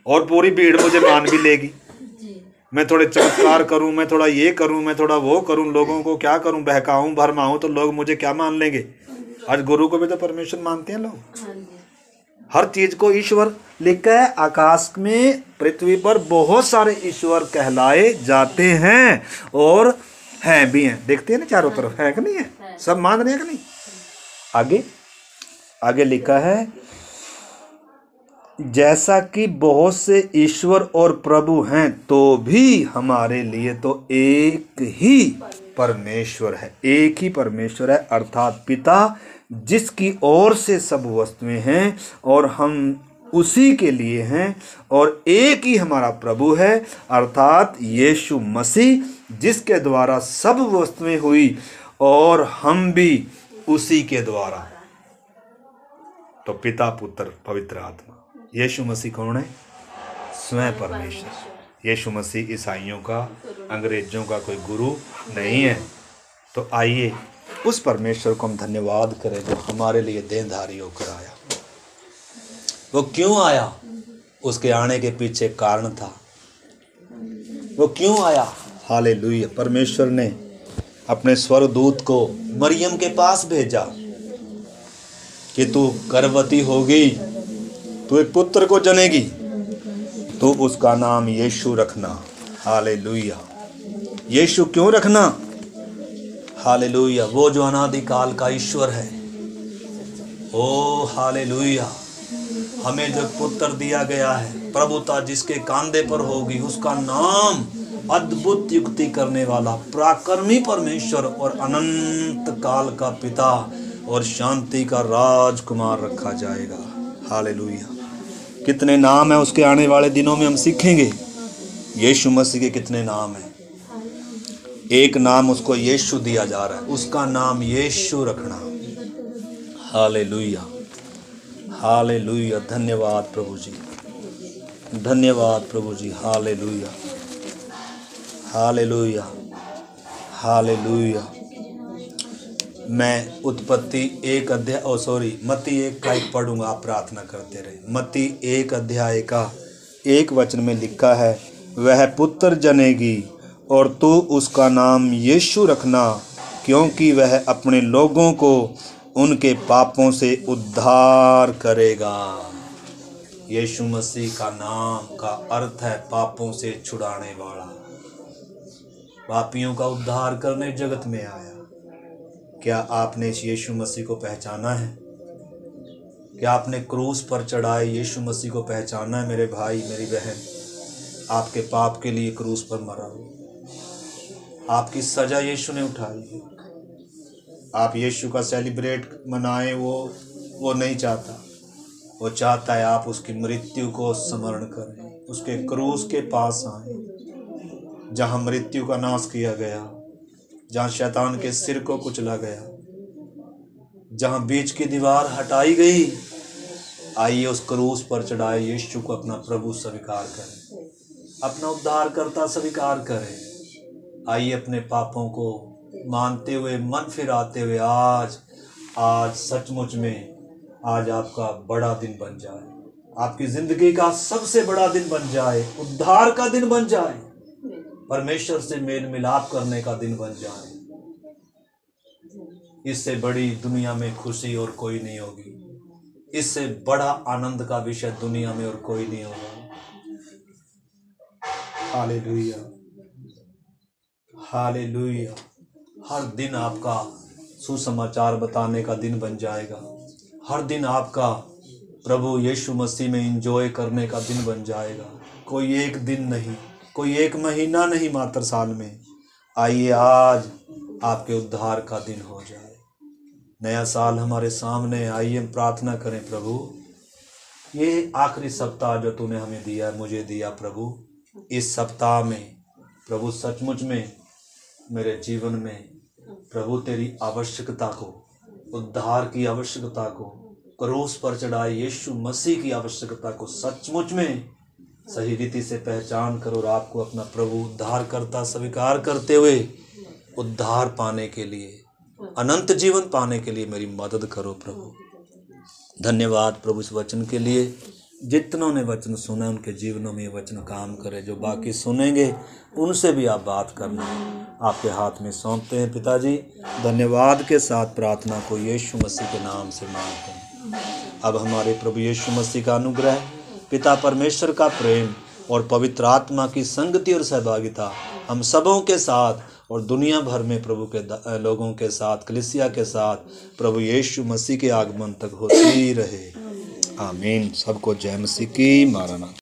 Speaker 1: और पूरी भीड़ मुझे मान भी लेगी। मैं थोड़े चमत्कार करूं, मैं थोड़ा ये करूं, मैं थोड़ा वो करूं, लोगों को क्या करूं, बहकाऊं भरमाऊं, तो लोग मुझे क्या मान लेंगे। आज गुरु को भी तो परमेश्वर मानते हैं लोग। हर चीज को ईश्वर लिखा है। आकाश में पृथ्वी पर बहुत सारे ईश्वर कहलाए जाते हैं और हैं भी हैं। देखते हैं ना चारों तरफ, है कि नहीं है, सब मान रहे हैं कि नहीं। आगे लिखा है, जैसा कि बहुत से ईश्वर और प्रभु हैं, तो भी हमारे लिए तो एक ही परमेश्वर है, एक ही परमेश्वर है, अर्थात पिता, जिसकी ओर से सब वस्तुएं हैं और हम उसी के लिए हैं, और एक ही हमारा प्रभु है, अर्थात यीशु मसीह, जिसके द्वारा सब वस्तुएं हुई और हम भी उसी के द्वारा। तो पिता, पुत्र, पवित्र आत्मा। यीशु मसीह कौन है? स्वयं परमेश्वर। यीशु मसीह ईसाइयों का, अंग्रेजों का कोई गुरु नहीं है। तो आइए उस परमेश्वर को हम धन्यवाद करें जो हमारे लिए देनधारी होकर आया। वो क्यों आया? उसके आने के पीछे कारण था। वो क्यों आया? हालेलुया। परमेश्वर ने अपने स्वर्गदूत को मरियम के पास भेजा कि तू गर्भवती होगी, तू एक पुत्र को जनेगी, तो उसका नाम यीशु रखना। हालेलुया। यीशु क्यों रखना? हालेलुया। वो जो अनादिकाल का ईश्वर है। ओ हालेलुया। हमें जो पुत्र दिया गया है, प्रभुता जिसके कांधे पर होगी, उसका नाम अद्भुत युक्ति करने वाला, पराक्रमी परमेश्वर और अनंत काल का पिता और शांति का राजकुमार रखा जाएगा। हालेलुया। कितने नाम है उसके आने वाले दिनों में हम सीखेंगे। यीशु मसीह के कितने नाम हैं। एक नाम उसको यीशु दिया जा रहा है, उसका नाम यीशु रखना। हालेलुया। हालेलुया। धन्यवाद प्रभु जी, धन्यवाद प्रभु जी। हालेलुया। हालेलुया। हालेलुया। मैं उत्पत्ति 1 अध्याय मत्ती 1 का 1 पढ़ूंगा, आप प्रार्थना करते रहे। मत्ती 1 अध्याय का 1 वचन में लिखा है, वह पुत्र जनेगी और तू उसका नाम यीशु रखना, क्योंकि वह अपने लोगों को उनके पापों से उद्धार करेगा। यीशु मसीह का नाम का अर्थ है पापों से छुड़ाने वाला। पापियों का उद्धार करने जगत में आया। क्या आपने इस यीशु मसीह को पहचाना है? क्या आपने क्रूस पर चढ़ाए यीशु मसीह को पहचाना है? मेरे भाई, मेरी बहन, आपके पाप के लिए क्रूस पर मरा हो। आपकी सजा यीशु ने उठाई है। आप यीशु का सेलिब्रेट मनाएं, वो नहीं चाहता। वो चाहता है आप उसकी मृत्यु को स्मरण करें, उसके क्रूस के पास आए, जहां मृत्यु का नाश किया गया, जहां शैतान के सिर को कुचला गया, जहां बीच की दीवार हटाई गई। आइए उस क्रूस पर चढ़ाए यीशु को अपना प्रभु स्वीकार करें, अपना उद्धारकर्ता स्वीकार करें। आइए अपने पापों को मानते हुए, मन फिराते हुए आज सचमुच में आज आपका बड़ा दिन बन जाए, आपकी जिंदगी का सबसे बड़ा दिन बन जाए, उद्धार का दिन बन जाए, परमेश्वर से मेल मिलाप करने का दिन बन जाए। इससे बड़ी दुनिया में खुशी और कोई नहीं होगी। इससे बड़ा आनंद का विषय दुनिया में और कोई नहीं होगा। हालेलुया। हालेलुया। हर दिन आपका सुसमाचार बताने का दिन बन जाएगा। हर दिन आपका प्रभु यीशु मसीह में एंजॉय करने का दिन बन जाएगा। कोई एक दिन नहीं, कोई एक महीना नहीं, मात्र साल में। आइए आज आपके उद्धार का दिन हो जाए। नया साल हमारे सामने। आइए हम प्रार्थना करें, प्रभु ये आखिरी सप्ताह जो तूने हमें दिया, मुझे दिया प्रभु, इस सप्ताह में प्रभु सचमुच में मेरे जीवन में प्रभु तेरी आवश्यकता को, उद्धार की आवश्यकता को, क्रूस पर चढ़ाए यीशु मसीह की आवश्यकता को सचमुच में सही रीति से पहचान करो और आपको अपना प्रभु उद्धार करता स्वीकार करते हुए उद्धार पाने के लिए, अनंत जीवन पाने के लिए मेरी मदद करो प्रभु। धन्यवाद प्रभु इस वचन के लिए। जितनों ने वचन सुना उनके जीवनों में ये वचन काम करे। जो बाकी सुनेंगे उनसे भी आप बात करना, आपके हाथ में सौंपते हैं पिताजी। धन्यवाद के साथ प्रार्थना को यीशु मसीह के नाम से मांगते हैं। अब हमारे प्रभु यीशु मसीह का अनुग्रह, पिता परमेश्वर का प्रेम और पवित्र आत्मा की संगति और सहभागिता हम सबों के साथ और दुनिया भर में प्रभु के लोगों के साथ, कलीसिया के साथ प्रभु यीशु मसीह के आगमन तक होती रहे। आमीन। सबको जय मसीह की। मारानाथा।